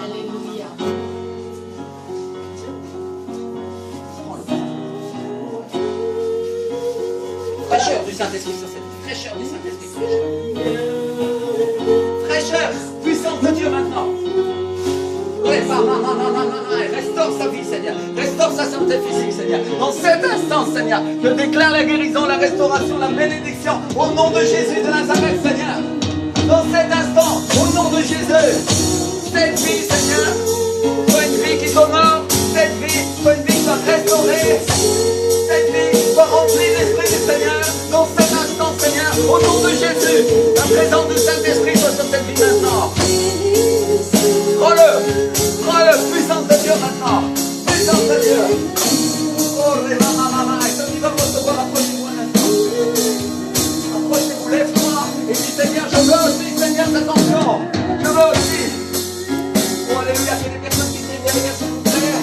Alléluia. Fraîcheur du Saint-Esprit sur cette vie. Fraîcheur du Saint-Esprit. Fraîcheur puissance de Dieu maintenant. Restaure sa vie, Seigneur. Restaure sa santé physique, Seigneur. Dans cet instant, Seigneur, je déclare la guérison, la restauration, la bénédiction au nom de Jésus de Nazareth, Seigneur. Dans cet instant, au nom de Jésus, cette vie, Seigneur, soit une vie qui soit morte, cette vie soit une vie qui soit restaurée, cette vie soit remplie d'Esprit du Seigneur. Dans cet instant, Seigneur, au nom de Jésus, la présence du Saint-Esprit soit sur cette vie maintenant. Prends-le, puissance de Dieu maintenant. Puissance de Dieu. Oh, les mamans, et ceux qui veulent recevoir, approchez-vous un instant. Approchez-vous, lève-toi. Et dis, Seigneur, je veux aussi, Seigneur, cette onction. Je veux aussi. Oh, alléluia, il y a des personnes qui viennent derrière, s'il vous plaît.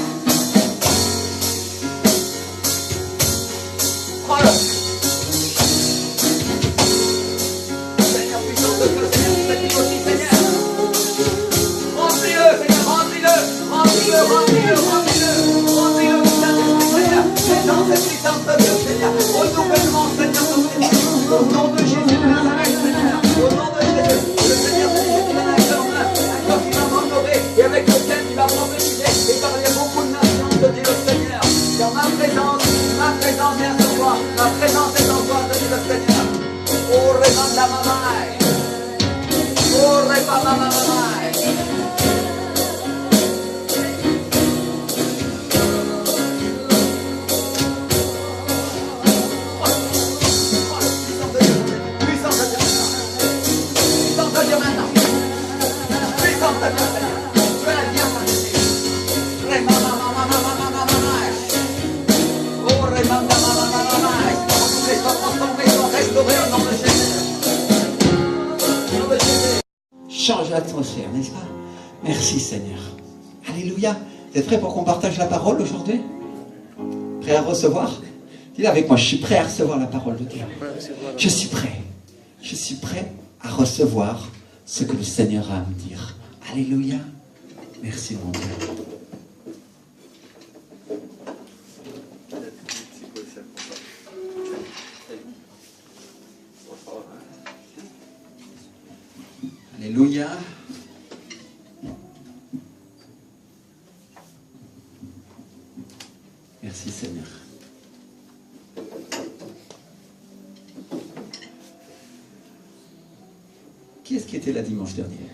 Prends-le. Seigneur, puissance de Dieu, Seigneur, tu t'actives aussi, Seigneur. Remplis-le, Seigneur, remplis-le, Seigneur. C'est dans cette puissance de Dieu, Seigneur. Renouvellement, Seigneur, au nom de Jésus de Nazareth, Seigneur. Au nom de Jésus, le Seigneur de Jésus de Nazareth, un corps qui va m'honorer et avec lequel il va prophétiser et parler beaucoup de nations de Dieu, Seigneur. Car ma présence vient sur toi. Ma présence est en toi, de Dieu, le Seigneur. Oh, Remanda Mamai. Oh, Remanda Mamai. Change l'atmosphère, n'est-ce pas? Merci Seigneur. Alléluia. Vous êtes prêts pour qu'on partage la parole aujourd'hui? Prêt à recevoir? Dis-le avec moi, je suis prêt à recevoir la parole de Dieu. Je suis prêt. Je suis prêt à recevoir ce que le Seigneur a à me dire. Alléluia. Merci mon Dieu. Alléluia. Merci Seigneur. Qui est-ce qui était là dimanche dernier?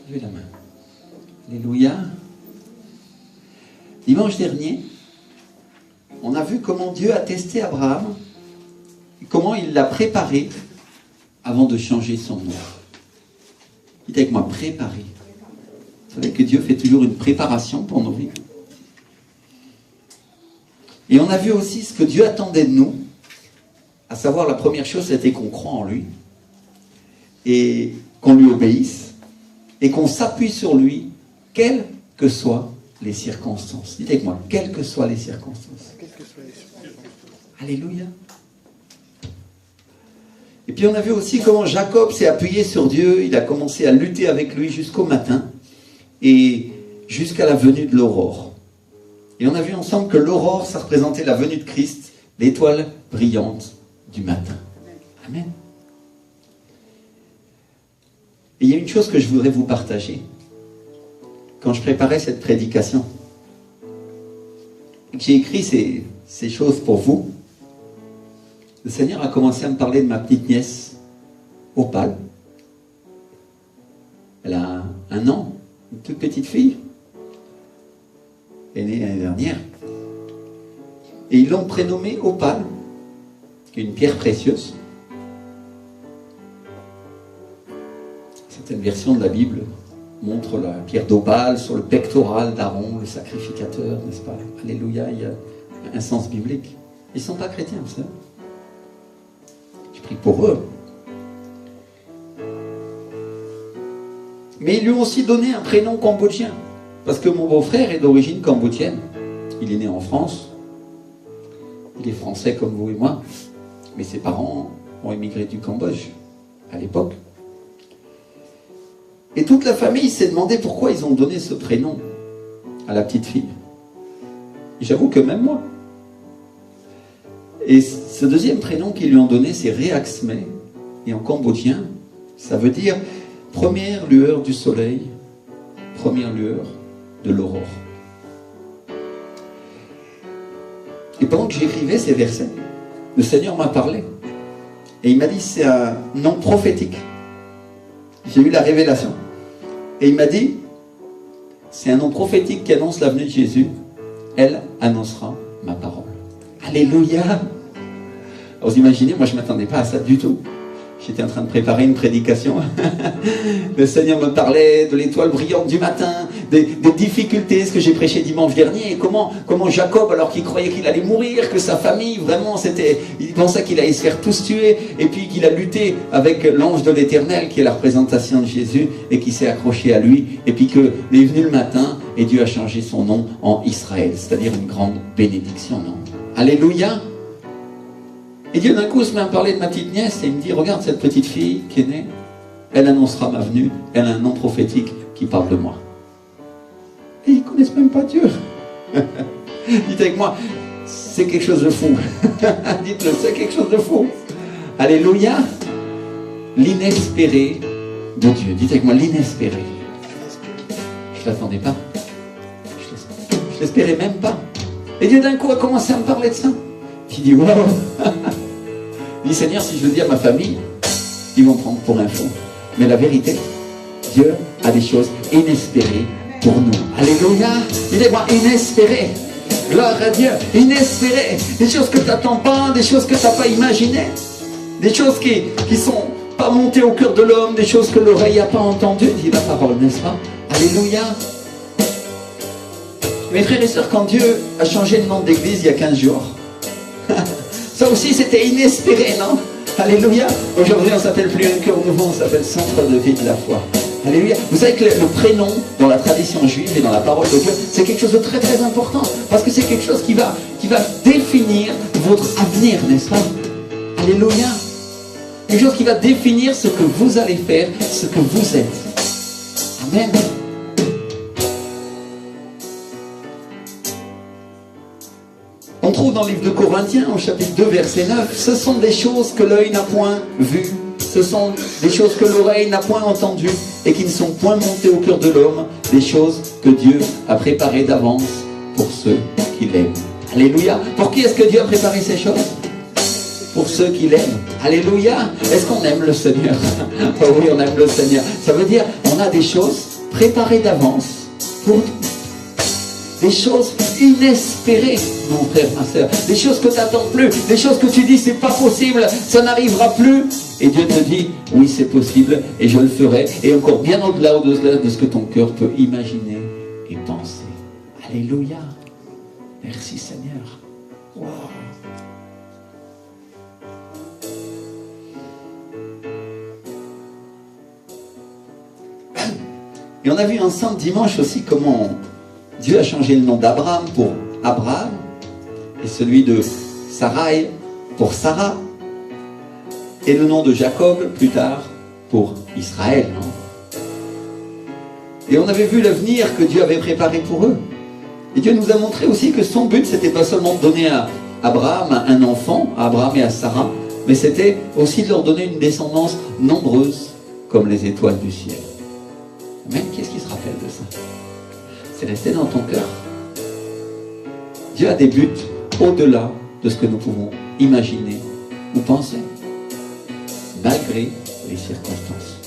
Levez la main. Alléluia. Dimanche dernier, on a vu comment Dieu a testé Abraham et comment il l'a préparé avant de changer son nom. Dites avec moi, préparer. Vous savez que Dieu fait toujours une préparation pour nos vies. Et on a vu aussi ce que Dieu attendait de nous, à savoir la première chose, c'était qu'on croit en lui, et qu'on lui obéisse, et qu'on s'appuie sur lui, quelles que soient les circonstances. Dites avec moi, quelles que soient les circonstances. Alléluia. Et puis on a vu aussi comment Jacob s'est appuyé sur Dieu, il a commencé à lutter avec lui jusqu'au matin, et jusqu'à la venue de l'aurore. Et on a vu ensemble que l'aurore, ça représentait la venue de Christ, l'étoile brillante du matin. Amen. Et il y a une chose que je voudrais vous partager. Quand je préparais cette prédication, et que j'ai écrit ces choses pour vous, le Seigneur a commencé à me parler de ma petite nièce, Opale. Elle a 1 an, une toute petite fille. Elle est née l'année dernière. Et ils l'ont prénommée Opale, qui est une pierre précieuse. Certaines versions de la Bible montrent la pierre d'Opale sur le pectoral d'Aaron, le sacrificateur, n'est-ce pas? Alléluia, il y a un sens biblique. Ils ne sont pas chrétiens, vous savez. Je prie pour eux. Mais ils lui ont aussi donné un prénom cambodgien. Parce que mon beau-frère est d'origine cambodgienne. Il est né en France. était français comme vous et moi, mais ses parents ont émigré du Cambodge à l'époque. Et toute la famille s'est demandé pourquoi ils ont donné ce prénom à la petite fille. J'avoue que même moi. Et ce deuxième prénom qu'ils lui ont donné, c'est Reaxme. Et en cambodgien, ça veut dire première lueur du soleil, première lueur de l'aurore. Et pendant que j'écrivais ces versets, le Seigneur m'a parlé. Et il m'a dit, c'est un nom prophétique. J'ai eu la révélation. Et il m'a dit, c'est un nom prophétique qui annonce la venue de Jésus. Elle annoncera ma parole. Alléluia! Alors vous imaginez, moi je ne m'attendais pas à ça du tout. J'étais en train de préparer une prédication. Le Seigneur me parlait de l'étoile brillante du matin, des difficultés, ce que j'ai prêché dimanche dernier, et comment Jacob, alors qu'il croyait qu'il allait mourir, que sa famille, vraiment, il pensait qu'il allait se faire tous tuer, et puis qu'il a lutté avec l'ange de l'Éternel, qui est la représentation de Jésus, et qui s'est accroché à lui, et puis qu'il est venu le matin, et Dieu a changé son nom en Israël, c'est-à-dire une grande bénédiction, non? Alléluia! Et Dieu d'un coup se met à me parler de ma petite nièce et il me dit, regarde cette petite fille qui est née, elle annoncera ma venue, elle a un nom prophétique qui parle de moi. Et ils ne connaissent même pas Dieu. Dites avec moi, c'est quelque chose de fou. Dites-le, c'est quelque chose de fou. Alléluia. L'inespéré de Dieu. Dites avec moi, l'inespéré. Je ne l'attendais pas. Je l'espérais même pas. Et Dieu d'un coup a commencé à me parler de ça. J'ai dit, wow. Il dit, Seigneur, si je le dis à ma famille, ils vont prendre pour un fou. Mais la vérité, Dieu a des choses inespérées pour nous. Alléluia. Il est inespéré. Gloire à Dieu. Inespéré. Des choses que tu n'attends pas, des choses que tu n'as pas imaginées. Des choses qui ne sont pas montées au cœur de l'homme, des choses que l'oreille n'a pas entendues, dit la parole, n'est-ce pas? Alléluia. Mes frères et sœurs, quand Dieu a changé le nom d'église il y a 15 jours, ça aussi c'était inespéré, non? Alléluia. Aujourd'hui on ne s'appelle plus un cœur nouveau, on s'appelle Centre de vie de la foi. Alléluia. Vous savez que le prénom dans la tradition juive et dans la parole de Dieu, c'est quelque chose de très très important. Parce que c'est quelque chose qui va définir votre avenir, n'est-ce pas? Alléluia. Quelque chose qui va définir ce que vous allez faire, ce que vous êtes. Amen. On trouve dans le livre de Corinthiens, au chapitre 2, verset 9, ce sont des choses que l'œil n'a point vues, ce sont des choses que l'oreille n'a point entendues et qui ne sont point montées au cœur de l'homme, des choses que Dieu a préparées d'avance pour ceux qui l'aiment. Alléluia. Pour qui est-ce que Dieu a préparé ces choses? Pour ceux qui l'aiment. Alléluia. Est-ce qu'on aime le Seigneur? Oh oui, on aime le Seigneur. Ça veut dire on a des choses préparées d'avance pour nous. Des choses inespérées, mon frère, ma soeur. Des choses que tu n'attends plus. Des choses que tu dis, c'est pas possible, ça n'arrivera plus. Et Dieu te dit, oui, c'est possible, et je le ferai. Et encore bien au-delà de ce que ton cœur peut imaginer et penser. Alléluia. Merci Seigneur. Wow. Et on a vu ensemble dimanche aussi comment Dieu a changé le nom d'Abraham pour Abraham et celui de Sarai pour Sarah et le nom de Jacob plus tard pour Israël. Non? Et on avait vu l'avenir que Dieu avait préparé pour eux. Et Dieu nous a montré aussi que son but, c'était pas seulement de donner à Abraham un enfant, à Abraham et à Sarah, mais c'était aussi de leur donner une descendance nombreuse comme les étoiles du ciel. Amen. Qu'est-ce qui se rappelle de ça? C'est resté dans ton cœur. Dieu a des buts au-delà de ce que nous pouvons imaginer ou penser, malgré les circonstances.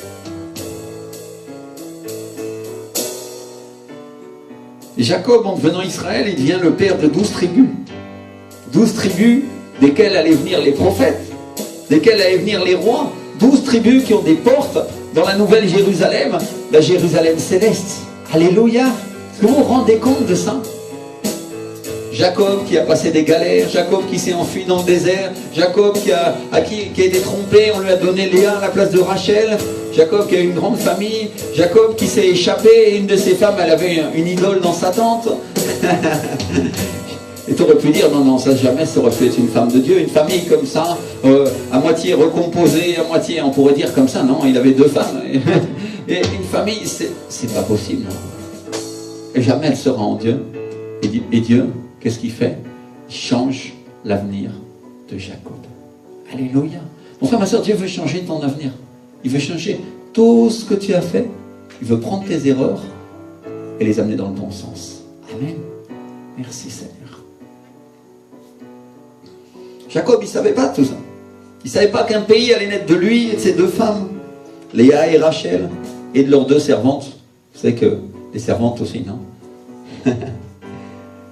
Et Jacob, en devenant Israël, il devient le père de 12 tribus. 12 tribus desquelles allaient venir les prophètes, desquelles allaient venir les rois. 12 tribus qui ont des portes dans la nouvelle Jérusalem, la Jérusalem céleste. Alléluia. Est-ce que vous vous rendez compte de ça? Jacob qui a passé des galères, Jacob qui s'est enfui dans le désert, Jacob qui a été trompé, on lui a donné Léa à la place de Rachel, Jacob qui a une grande famille, Jacob qui s'est échappé, et une de ses femmes, elle avait une idole dans sa tente. Et tu aurais pu dire, non, non, ça jamais, ça aurait pu être une femme de Dieu. Une famille comme ça, à moitié recomposée, à moitié, on pourrait dire comme ça, non, il avait deux femmes. Et une famille, c'est pas possible. Non. Et jamais elle sera en Dieu. Et Dieu, qu'est-ce qu'il fait? Il change l'avenir de Jacob. Alléluia. Mon frère, ma soeur, Dieu veut changer ton avenir. Il veut changer tout ce que tu as fait. Il veut prendre tes erreurs et les amener dans le bon sens. Amen. Merci Seigneur. Jacob, il ne savait pas tout ça. Il ne savait pas qu'un pays allait naître de lui et de ses deux femmes, Léa et Rachel, et de leurs deux servantes. Vous savez que les servantes aussi, non?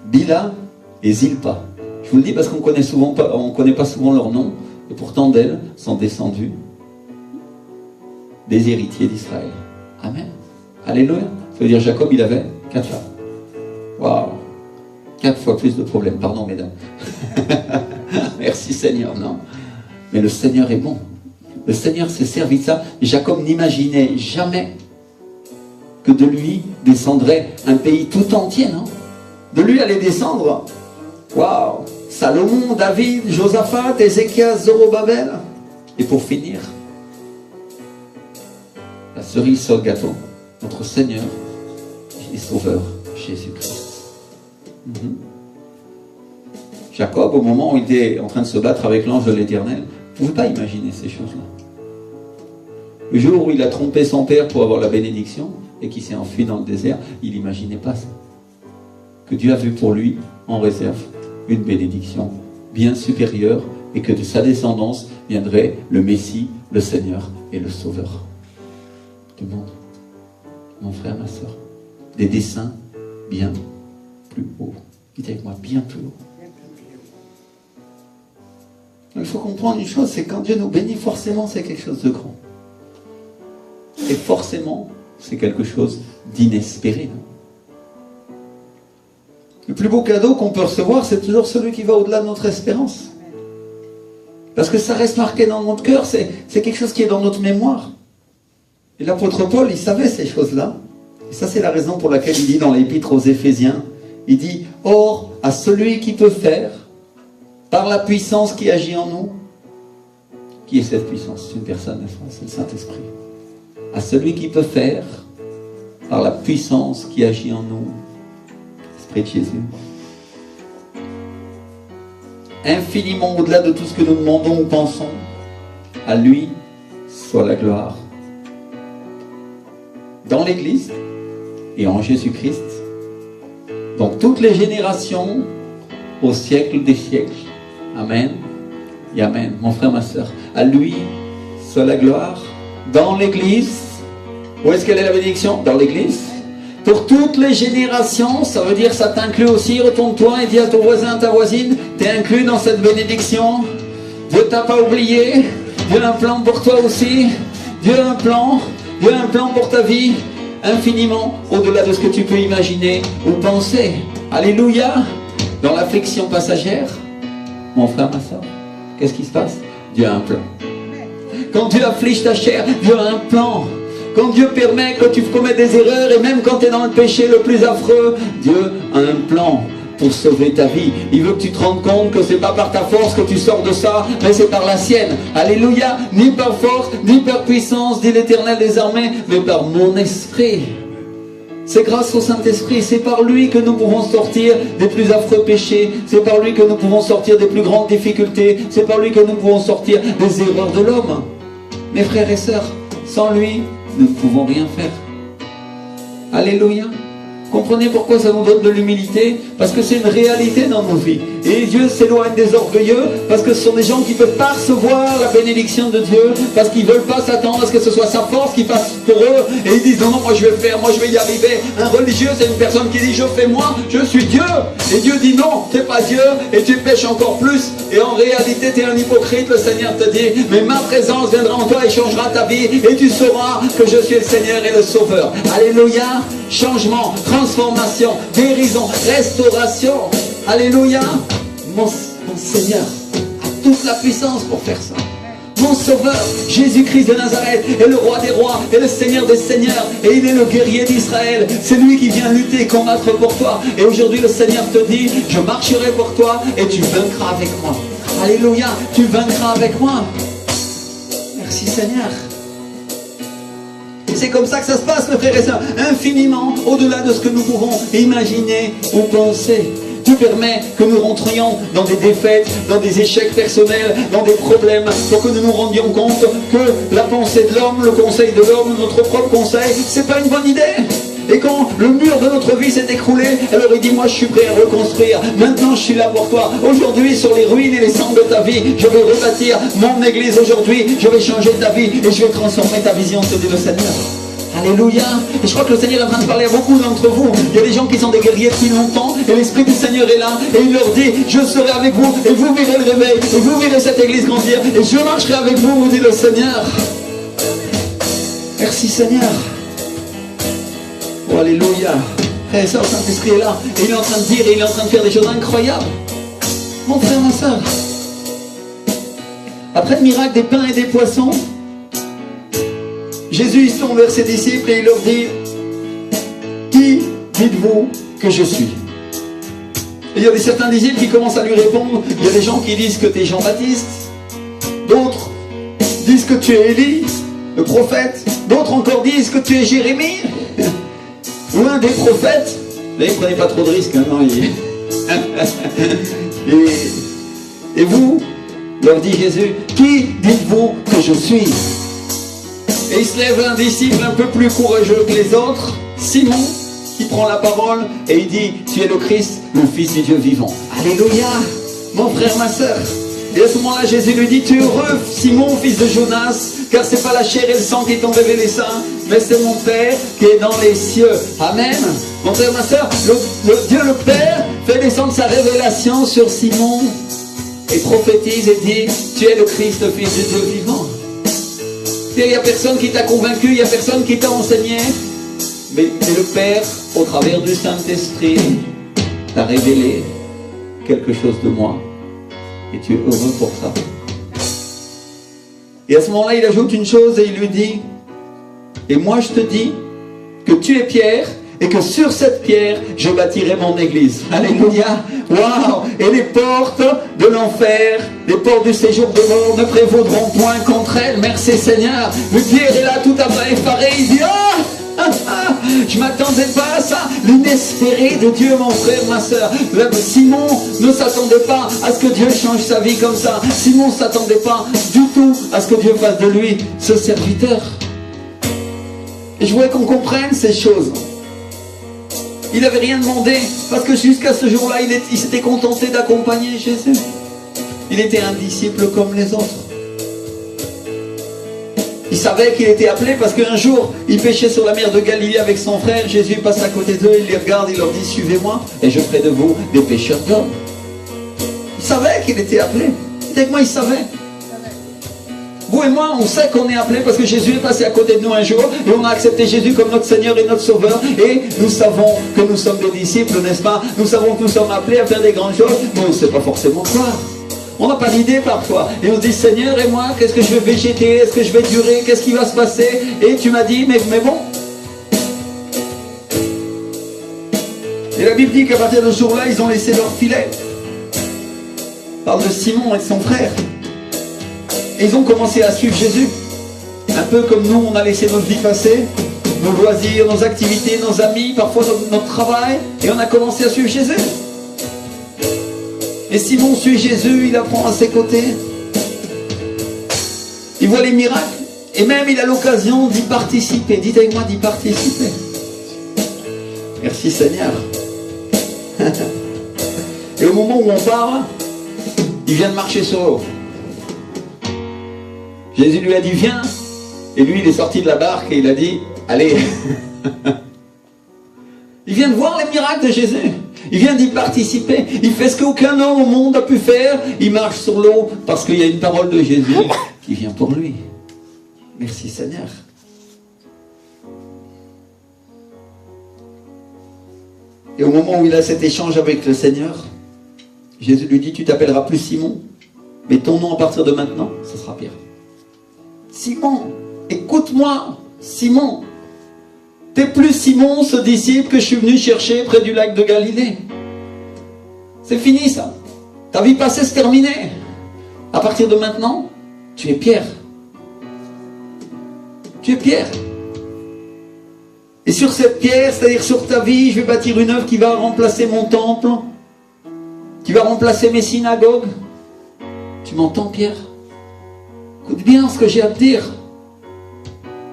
Bila et Zilpa. Je vous le dis parce qu'on ne connaît pas souvent leur nom, et pourtant d'elles sont descendus des héritiers d'Israël. Amen. Alléluia. Ça veut dire Jacob, il avait 4 femmes. Waouh. 4 fois plus de problèmes. Pardon, mesdames. Merci Seigneur, non. Mais le Seigneur est bon. Le Seigneur s'est servi de ça. Et Jacob n'imaginait jamais que de lui descendrait un pays tout entier, non? De lui allait descendre, waouh, Salomon, David, Josaphat, Ézéchias, Zorobabel. Et pour finir, la cerise sur le gâteau, notre Seigneur et Sauveur, Jésus-Christ. Jacob, au moment où il était en train de se battre avec l'ange de l'Éternel, ne pouvait pas imaginer ces choses-là. Le jour où il a trompé son père pour avoir la bénédiction et qu'il s'est enfui dans le désert, il n'imaginait pas ça. Que Dieu a vu pour lui, en réserve, une bénédiction bien supérieure et que de sa descendance viendrait le Messie, le Seigneur et le Sauveur du monde. Mon frère, ma soeur, des desseins bien plus hauts. Dites avec moi, bien plus haut. Il faut comprendre une chose, c'est quand Dieu nous bénit, forcément c'est quelque chose de grand. Et forcément, c'est quelque chose d'inespéré. Le plus beau cadeau qu'on peut recevoir, c'est toujours celui qui va au-delà de notre espérance. Parce que ça reste marqué dans notre cœur, c'est quelque chose qui est dans notre mémoire. Et l'apôtre Paul, il savait ces choses-là. Et ça, c'est la raison pour laquelle il dit dans l'épître aux Éphésiens, il dit, « Or, à celui qui peut faire, par la puissance qui agit en nous. » Qui est cette puissance? C'est une personne, c'est le Saint-Esprit. À celui qui peut faire, par la puissance qui agit en nous. Esprit de Jésus. Infiniment au-delà de tout ce que nous demandons ou pensons, à lui soit la gloire. Dans l'Église et en Jésus-Christ, dans toutes les générations, au siècle des siècles. Amen et Amen. Mon frère, ma soeur, à lui soit la gloire dans l'Église. Où est-ce qu'elle est la bénédiction? Dans l'Église. Pour toutes les générations, ça veut dire, ça t'inclut aussi. Retourne-toi et dis à ton voisin, à ta voisine, tu es inclus dans cette bénédiction. Dieu t'a pas oublié. Dieu a un plan pour toi aussi. Dieu a un plan. Dieu a un plan pour ta vie. Infiniment au-delà de ce que tu peux imaginer ou penser. Alléluia. Dans l'affliction passagère, mon frère, ma soeur, qu'est-ce qui se passe? Dieu a un plan. Quand Dieu afflige ta chair, Dieu a un plan. Quand Dieu permet que tu commettes des erreurs, et même quand tu es dans le péché le plus affreux, Dieu a un plan pour sauver ta vie. Il veut que tu te rendes compte que ce n'est pas par ta force que tu sors de ça, mais c'est par la sienne. Alléluia. Ni par force, ni par puissance, dit l'Éternel des armées, mais par mon esprit. C'est grâce au Saint-Esprit, c'est par lui que nous pouvons sortir des plus affreux péchés, c'est par lui que nous pouvons sortir des plus grandes difficultés, c'est par lui que nous pouvons sortir des erreurs de l'homme. Mes frères et sœurs, sans lui, nous ne pouvons rien faire. Alléluia. Comprenez pourquoi ça nous donne de l'humilité? Parce que c'est une réalité dans nos vies. Et Dieu s'éloigne des orgueilleux parce que ce sont des gens qui ne peuvent pas recevoir la bénédiction de Dieu, parce qu'ils ne veulent pas s'attendre à ce que ce soit sa force qui passe pour eux. Et ils disent non, non, moi je vais le faire, moi je vais y arriver. Un religieux, c'est une personne qui dit je fais moi, je suis Dieu. Et Dieu dit non, tu n'es pas Dieu et tu pêches encore plus. Et en réalité, tu es un hypocrite. Le Seigneur te dit, mais ma présence viendra en toi et changera ta vie. Et tu sauras que je suis le Seigneur et le Sauveur. Alléluia. Changement, transformation, guérison, restauration. Alléluia. Mon Seigneur a toute la puissance pour faire ça. mon sauveur, Jésus-Christ de Nazareth est le roi des rois, et le Seigneur des seigneurs, et il est le guerrier d'Israël. C'est lui qui vient lutter et combattre pour toi. Et aujourd'hui le Seigneur te dit, je marcherai pour toi et tu vaincras avec moi. Alléluia, tu vaincras avec moi. Merci Seigneur. Et c'est comme ça que ça se passe, mes frères et sœurs, infiniment au-delà de ce que nous pouvons imaginer ou penser. Tu permets que nous rentrions dans des défaites, dans des échecs personnels, dans des problèmes, pour que nous nous rendions compte que la pensée de l'homme, le conseil de l'homme, notre propre conseil, c'est pas une bonne idée. Et quand le mur de notre vie s'est écroulé, alors il dit, moi je suis prêt à reconstruire. Maintenant je suis là pour toi. Aujourd'hui, sur les ruines et les cendres de ta vie, je vais rebâtir mon église aujourd'hui. Je vais changer ta vie et je vais transformer ta vision, te dit le Seigneur. Alléluia. Et je crois que le Seigneur est en train de parler à beaucoup d'entre vous. Il y a des gens qui sont des guerriers depuis longtemps et l'Esprit du Seigneur est là et il leur dit, je serai avec vous et vous verrez le réveil et vous verrez cette église grandir et je marcherai avec vous, dit le Seigneur. Merci Seigneur. Oh, alléluia. Frère et soeur, le Saint-Esprit est là et il est en train de dire et il est en train de faire des choses incroyables. Mon frère, ma soeur, après le miracle des pains et des poissons, Jésus il se tourne vers ses disciples et il leur dit, qui dites-vous que je suis? Et il y a certains disciples qui commencent à lui répondre. Il y a des gens qui disent que tu es Jean-Baptiste, d'autres disent que tu es Élie, le prophète, d'autres encore disent que tu es Jérémie, ou un des prophètes. Là, ils ne prenaient pas trop de risques, hein, non, et vous, leur dit Jésus, qui dites-vous que je suis? Et il se lève un disciple un peu plus courageux que les autres, Simon, qui prend la parole et il dit, tu es le Christ, le Fils du Dieu vivant. Alléluia, mon frère, ma soeur. Et à ce moment-là, Jésus lui dit, tu es heureux, Simon, fils de Jonas, car c'est pas la chair et le sang qui t'ont révélé ça, mais c'est mon Père qui est dans les cieux. Amen. Mon frère, ma soeur, le Dieu le Père fait descendre sa révélation sur Simon et prophétise et dit, tu es le Christ, le Fils du Dieu vivant. Il n'y a personne qui t'a convaincu, il n'y a personne qui t'a enseigné, mais le Père, au travers du Saint-Esprit, t'a révélé quelque chose de moi. Et tu es heureux pour ça. Et à ce moment-là, il ajoute une chose et il lui dit, et moi je te dis que tu es Pierre, et que sur cette pierre, je bâtirai mon église. Alléluia. Waouh. Et les portes de l'enfer, les portes du séjour de mort ne prévaudront point contre elle. Merci Seigneur. Mais Pierre est là tout à fait effaré. Il dit, je ne m'attendais pas à ça. L'inespéré de Dieu, mon frère, ma soeur. Simon ne s'attendait pas à ce que Dieu change sa vie comme ça. Simon ne s'attendait pas du tout à ce que Dieu fasse de lui ce serviteur. Et je voulais qu'on comprenne ces choses. Il n'avait rien demandé, parce que jusqu'à ce jour-là, il s'était contenté d'accompagner Jésus. Il était un disciple comme les autres. Il savait qu'il était appelé parce qu'un jour, il pêchait sur la mer de Galilée avec son frère. Jésus passe à côté d'eux, il les regarde, il leur dit, suivez-moi, et je ferai de vous des pêcheurs d'hommes. Il savait qu'il était appelé. Avec moi, il savait. Vous et moi, on sait qu'on est appelé parce que Jésus est passé à côté de nous un jour et on a accepté Jésus comme notre Seigneur et notre Sauveur et nous savons que nous sommes des disciples, n'est-ce pas? Nous savons que nous sommes appelés à faire des grandes choses, mais on ne sait pas forcément quoi. On n'a pas d'idée parfois. Et on se dit, Seigneur, et moi, qu'est-ce que je vais végéter? Est-ce que je vais durer? Qu'est-ce qui va se passer? Et tu m'as dit, mais bon. Et la Bible dit qu'à partir de ce jour-là, ils ont laissé leur filet. On parle de Simon et de son frère. Et ils ont commencé à suivre Jésus. Un peu comme nous, on a laissé notre vie passer, nos loisirs, nos activités, nos amis, parfois notre travail, et on a commencé à suivre Jésus. Et Simon suit Jésus, il apprend à ses côtés. Il voit les miracles, et même il a l'occasion d'y participer. Dites avec moi, d'y participer. Merci Seigneur. Et au moment où on parle, il vient de marcher sur l'eau. Jésus lui a dit, viens. Et lui, il est sorti de la barque et il a dit, allez. Il vient de voir les miracles de Jésus. Il vient d'y participer. Il fait ce qu'aucun homme au monde a pu faire. Il marche sur l'eau parce qu'il y a une parole de Jésus qui vient pour lui. Merci Seigneur. Et au moment où il a cet échange avec le Seigneur, Jésus lui dit, tu t'appelleras plus Simon, mais ton nom à partir de maintenant, ce sera Pierre. Simon, écoute-moi, Simon. T'es plus Simon, ce disciple que je suis venu chercher près du lac de Galilée. C'est fini ça. Ta vie passée, c'est terminé. À partir de maintenant, tu es Pierre. Tu es Pierre. Et sur cette pierre, c'est-à-dire sur ta vie, je vais bâtir une œuvre qui va remplacer mon temple, qui va remplacer mes synagogues. Tu m'entends, Pierre? Écoute bien ce que j'ai à te dire.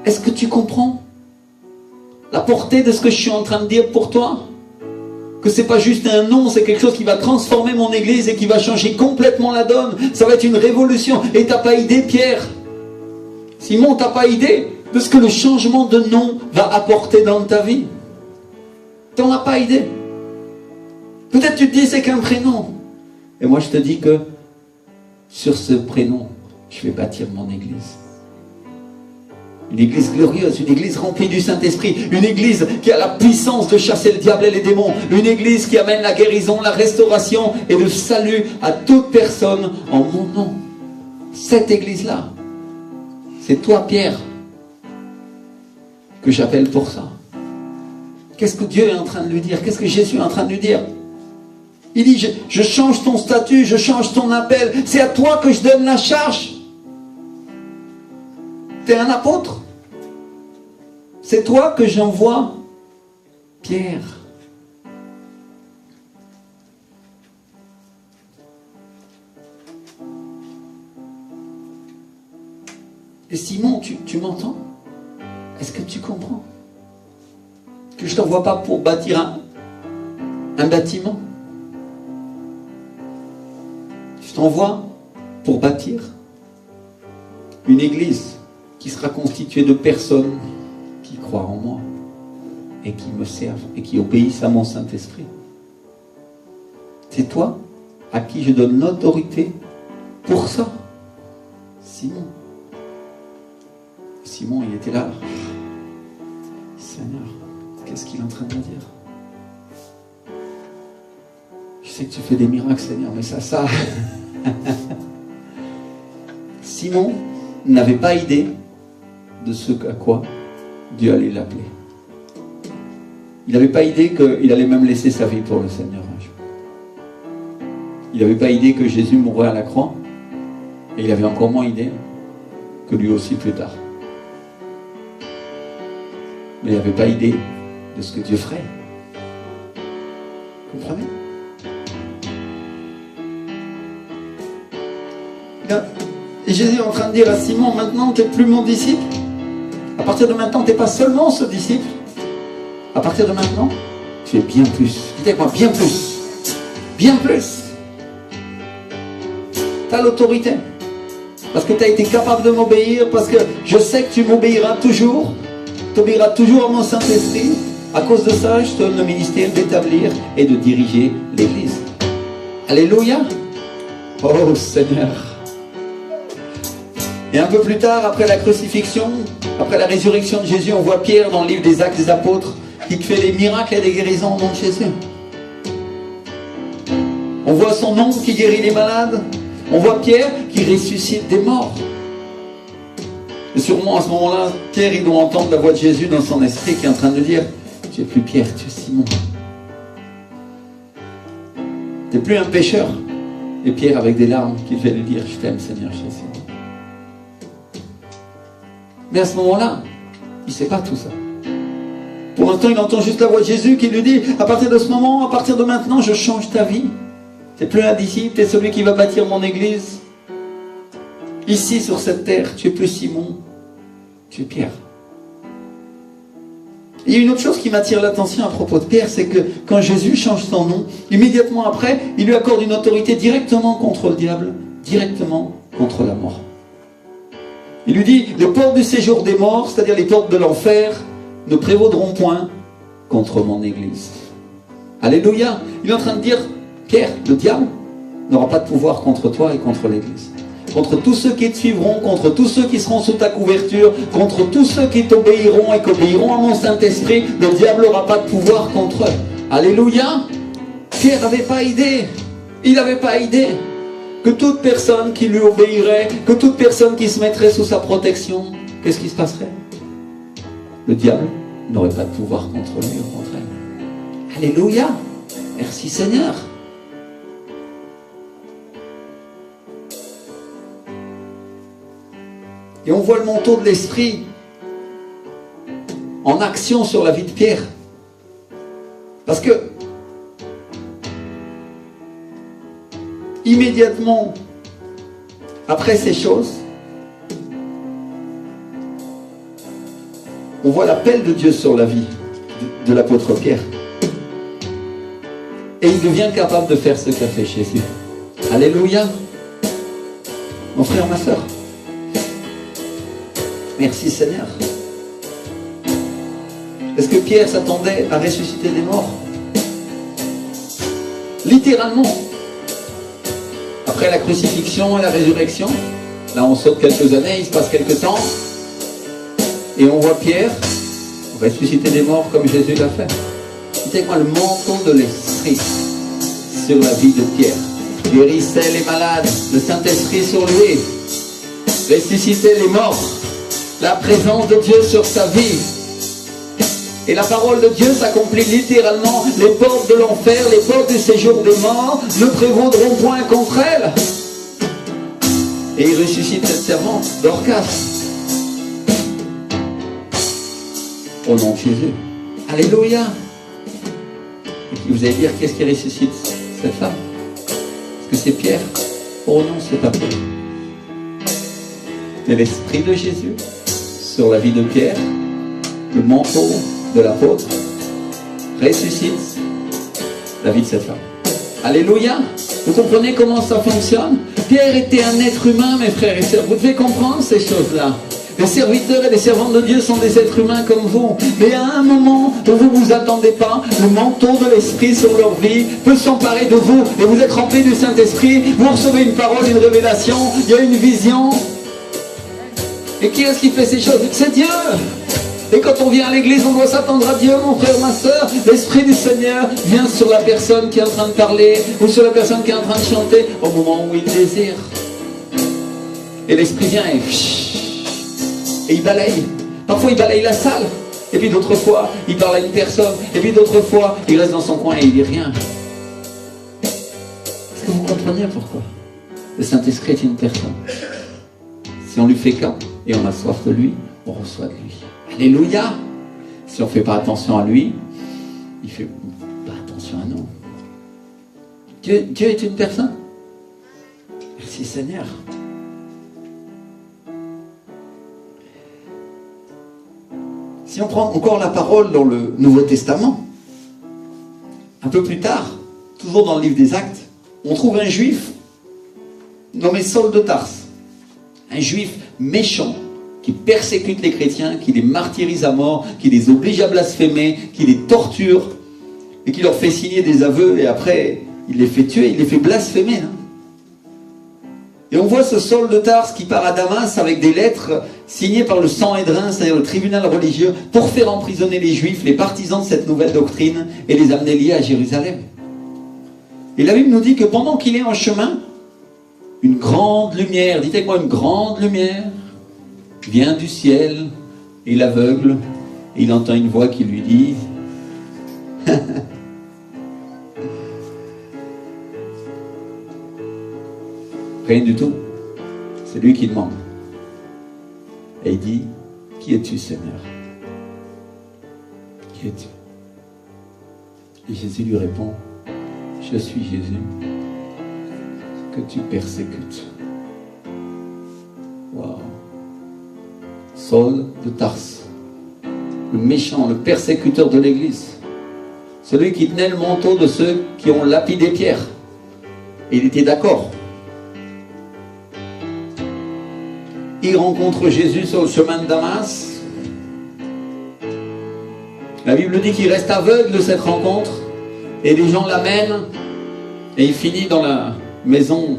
Est-ce que tu comprends la portée de ce que je suis en train de dire pour toi? Que c'est pas juste un nom, c'est quelque chose qui va transformer mon église et qui va changer complètement la donne. Ça va être une révolution. Et t'as pas idée, Pierre? Simon, t'as pas idée de ce que le changement de nom va apporter dans ta vie? T'en as pas idée. Peut-être tu te dis c'est qu'un prénom. Et moi je te dis que sur ce prénom, je vais bâtir mon église. Une église glorieuse, une église remplie du Saint-Esprit, une église qui a la puissance de chasser le diable et les démons, une église qui amène la guérison, la restauration et le salut à toute personne en mon nom. Cette église-là, c'est toi, Pierre, que j'appelle pour ça. Qu'est-ce que Dieu est en train de lui dire? Qu'est-ce que Jésus est en train de lui dire? Il dit, je change ton statut, je change ton appel. C'est à toi que je donne la charge. Tu es un apôtre. C'est toi que j'envoie, Pierre. Et Simon, tu m'entends? Est-ce que tu comprends? Que je ne t'envoie pas pour bâtir un bâtiment. Je t'envoie pour bâtir une église qui sera constituée de personnes qui croient en moi et qui me servent et qui obéissent à mon Saint-Esprit. C'est toi à qui je donne l'autorité pour ça. Simon. Simon, il était là. Seigneur, qu'est-ce qu'il est en train de me dire? Je sais que tu fais des miracles, Seigneur, mais ça... Simon n'avait pas idée de ce à quoi Dieu allait l'appeler. Il n'avait pas idée qu'il allait même laisser sa vie pour le Seigneur un jour. Il n'avait pas idée que Jésus mourrait à la croix. Et il avait encore moins idée que lui aussi plus tard. Mais il n'avait pas idée de ce que Dieu ferait. Vous comprenez? Et Jésus est en train de dire à Simon, maintenant tu n'es plus mon disciple. À partir de maintenant, tu n'es pas seulement ce disciple. À partir de maintenant, tu es bien plus. Dites avec moi, bien plus. Bien plus. Tu as l'autorité. Parce que tu as été capable de m'obéir, parce que je sais que tu m'obéiras toujours. Tu obéiras toujours à mon Saint-Esprit. À cause de ça, je te donne le ministère d'établir et de diriger l'Église. Alléluia. Oh Seigneur. Et un peu plus tard, après la crucifixion, après la résurrection de Jésus, on voit Pierre dans le livre des Actes des Apôtres qui fait des miracles et des guérisons au nom de Jésus. On voit son nom qui guérit les malades. On voit Pierre qui ressuscite des morts. Et sûrement à ce moment-là, Pierre, il doit entendre la voix de Jésus dans son esprit qui est en train de dire, tu n'es plus Pierre, tu es Simon. Tu n'es plus un pécheur. Et Pierre, avec des larmes, qui fait lui dire, je t'aime Seigneur Jésus. Mais à ce moment-là, il ne sait pas tout ça. Pour l'instant, il entend juste la voix de Jésus qui lui dit, à partir de ce moment, à partir de maintenant, je change ta vie. Tu n'es plus un disciple, tu es celui qui va bâtir mon église. Ici, sur cette terre, tu es plus Simon, tu es Pierre. Il y a une autre chose qui m'attire l'attention à propos de Pierre, c'est que quand Jésus change son nom, immédiatement après, il lui accorde une autorité directement contre le diable, directement contre la mort. Il lui dit, les portes du séjour des morts, c'est-à-dire les portes de l'enfer, ne prévaudront point contre mon église. Alléluia. Il est en train de dire, Pierre, le diable n'aura pas de pouvoir contre toi et contre l'église. Contre tous ceux qui te suivront, contre tous ceux qui seront sous ta couverture, contre tous ceux qui t'obéiront et qui obéiront à mon Saint-Esprit, le diable n'aura pas de pouvoir contre eux. Alléluia. Pierre n'avait pas idée. Il n'avait pas idée que toute personne qui lui obéirait, que toute personne qui se mettrait sous sa protection, qu'est-ce qui se passerait? Le diable n'aurait pas de pouvoir contre lui, au contraire. Alléluia! Merci Seigneur! Et on voit le manteau de l'esprit en action sur la vie de Pierre. Parce que immédiatement après ces choses, on voit l'appel de Dieu sur la vie de l'apôtre Pierre. Et il devient capable de faire ce qu'a fait Jésus. Alléluia! Mon frère, ma soeur. Merci Seigneur. Est-ce que Pierre s'attendait à ressusciter des morts? Littéralement. Après la crucifixion et la résurrection, là on saute quelques années, il se passe quelques temps, et on voit Pierre ressusciter des morts comme Jésus l'a fait. Dites-moi, le manteau de l'esprit sur la vie de Pierre. Guérissait les malades, le Saint-Esprit sur lui, ressuscitait les morts. La présence de Dieu sur sa vie. Et la parole de Dieu s'accomplit littéralement. Les portes de l'enfer, les portes du séjour des morts ne prévaudront point contre elle. Et il ressuscite cette servante, Dorcas. Au nom de Jésus. Alléluia. Et puis vous allez dire, qu'est-ce qui ressuscite cette femme? Est-ce que c'est Pierre? Oh non, c'est pas Pierre. Mais l'Esprit de Jésus sur la vie de Pierre, le manteau de l'apôtre, ressuscite la vie de cette femme. Alléluia! Vous comprenez comment ça fonctionne? Pierre était un être humain, mes frères et sœurs. Vous devez comprendre ces choses-là. Les serviteurs et les servantes de Dieu sont des êtres humains comme vous. Mais à un moment où vous ne vous attendez pas, le manteau de l'Esprit sur leur vie peut s'emparer de vous. Et vous êtes remplis du Saint-Esprit, vous recevez une parole, une révélation, il y a une vision. Et qui est-ce qui fait ces choses? C'est Dieu. Et quand on vient à l'église, on doit s'attendre à Dieu, mon frère, ma soeur. L'Esprit du Seigneur vient sur la personne qui est en train de parler ou sur la personne qui est en train de chanter au moment où il désire. Et l'Esprit vient et il balaye. Parfois, il balaye la salle. Et puis d'autres fois, il parle à une personne. Et puis d'autres fois, il reste dans son coin et il dit rien. Est-ce que vous comprenez pourquoi? Le Saint-Esprit est une personne. Si on lui fait cas et on a soif de lui, on reçoit de lui. Alléluia! Si on ne fait pas attention à lui, il ne fait pas attention à nous. Dieu est une personne. Merci Seigneur. Si on prend encore la parole dans le Nouveau Testament, un peu plus tard, toujours dans le livre des Actes, on trouve un juif nommé Saul de Tarse. Un juif méchant qui persécute les chrétiens, qui les martyrise à mort, qui les oblige à blasphémer, qui les torture et qui leur fait signer des aveux et après il les fait tuer, il les fait blasphémer. Et on voit ce Saul de Tarse qui part à Damas avec des lettres signées par le Sanhédrin, c'est-à-dire le tribunal religieux, pour faire emprisonner les juifs, les partisans de cette nouvelle doctrine et les amener liés à Jérusalem. Et la Bible nous dit que pendant qu'il est en chemin, une grande lumière, dites avec moi, une grande lumière vient du ciel et l'aveugle, et il entend une voix qui lui dit rien du tout, c'est lui qui demande. Et il dit, qui es-tu Seigneur? Qui es-tu? Et Jésus lui répond, je suis Jésus que tu persécutes. Wow. Saul de Tarse, le méchant, le persécuteur de l'église, celui qui tenait le manteau de ceux qui ont lapidé Pierre. Et il était d'accord. Il rencontre Jésus sur le chemin de Damas. La Bible dit qu'il reste aveugle de cette rencontre et les gens l'amènent et il finit dans la maison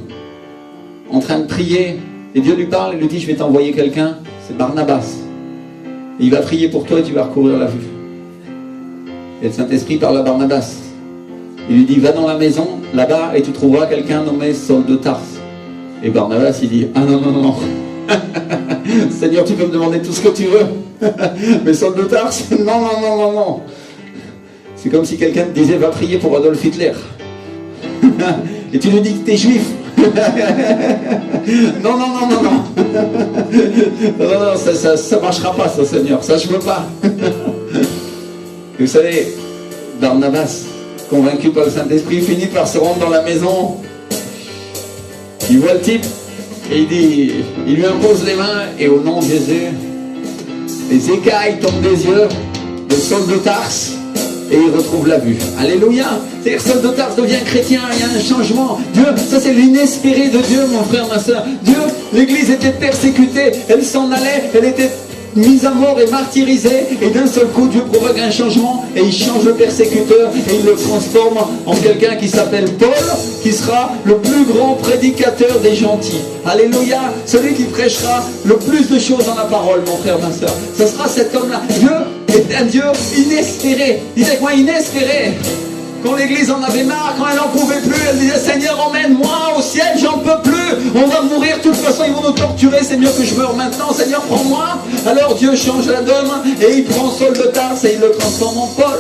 en train de prier et Dieu lui parle et lui dit, je vais t'envoyer quelqu'un, c'est Barnabas, et il va prier pour toi et tu vas recouvrir la vue. Et le Saint-Esprit parle à Barnabas, il lui dit, va dans la maison là-bas et tu trouveras quelqu'un nommé Saul de Tarse. Et Barnabas, il dit, ah non, non, non. Seigneur, tu peux me demander tout ce que tu veux. Mais Saul de Tarse, non, non, non, non, non. C'est comme si quelqu'un te disait, va prier pour Adolf Hitler. Et tu lui dis que tu es juif. Non, non, non, non, non. Non, non, non, ça marchera pas, ça, Seigneur. Ça, je veux pas. Et vous savez, Barnabas, convaincu par le Saint-Esprit, finit par se rendre dans la maison. Il voit le type et il lui impose les mains et au nom de Jésus, les écailles tombent des yeux de Saul de Tarse et il retrouve la vue. Alléluia. C'est-à-dire que Saul de Tarse devient chrétien, il y a un changement. Dieu, ça c'est l'inespéré de Dieu, mon frère, ma soeur. Dieu, l'église était persécutée, elle s'en allait, elle était mise à mort et martyrisée, et d'un seul coup Dieu provoque un changement et il change le persécuteur et il le transforme en quelqu'un qui s'appelle Paul, qui sera le plus grand prédicateur des gentils. Alléluia. Celui qui prêchera le plus de choses dans la parole, mon frère, ma soeur. Ce sera cet homme-là. Dieu est un Dieu inespéré. Dites avec moi, inespéré. Quand l'église en avait marre, quand elle n'en pouvait plus, elle disait, Seigneur, emmène-moi au ciel, j'en peux plus, on va mourir, de toute façon ils vont nous torturer, c'est mieux que je meure maintenant, Seigneur, prends-moi. Alors Dieu change la donne et il prend Saul de Tarse et il le transforme en Paul.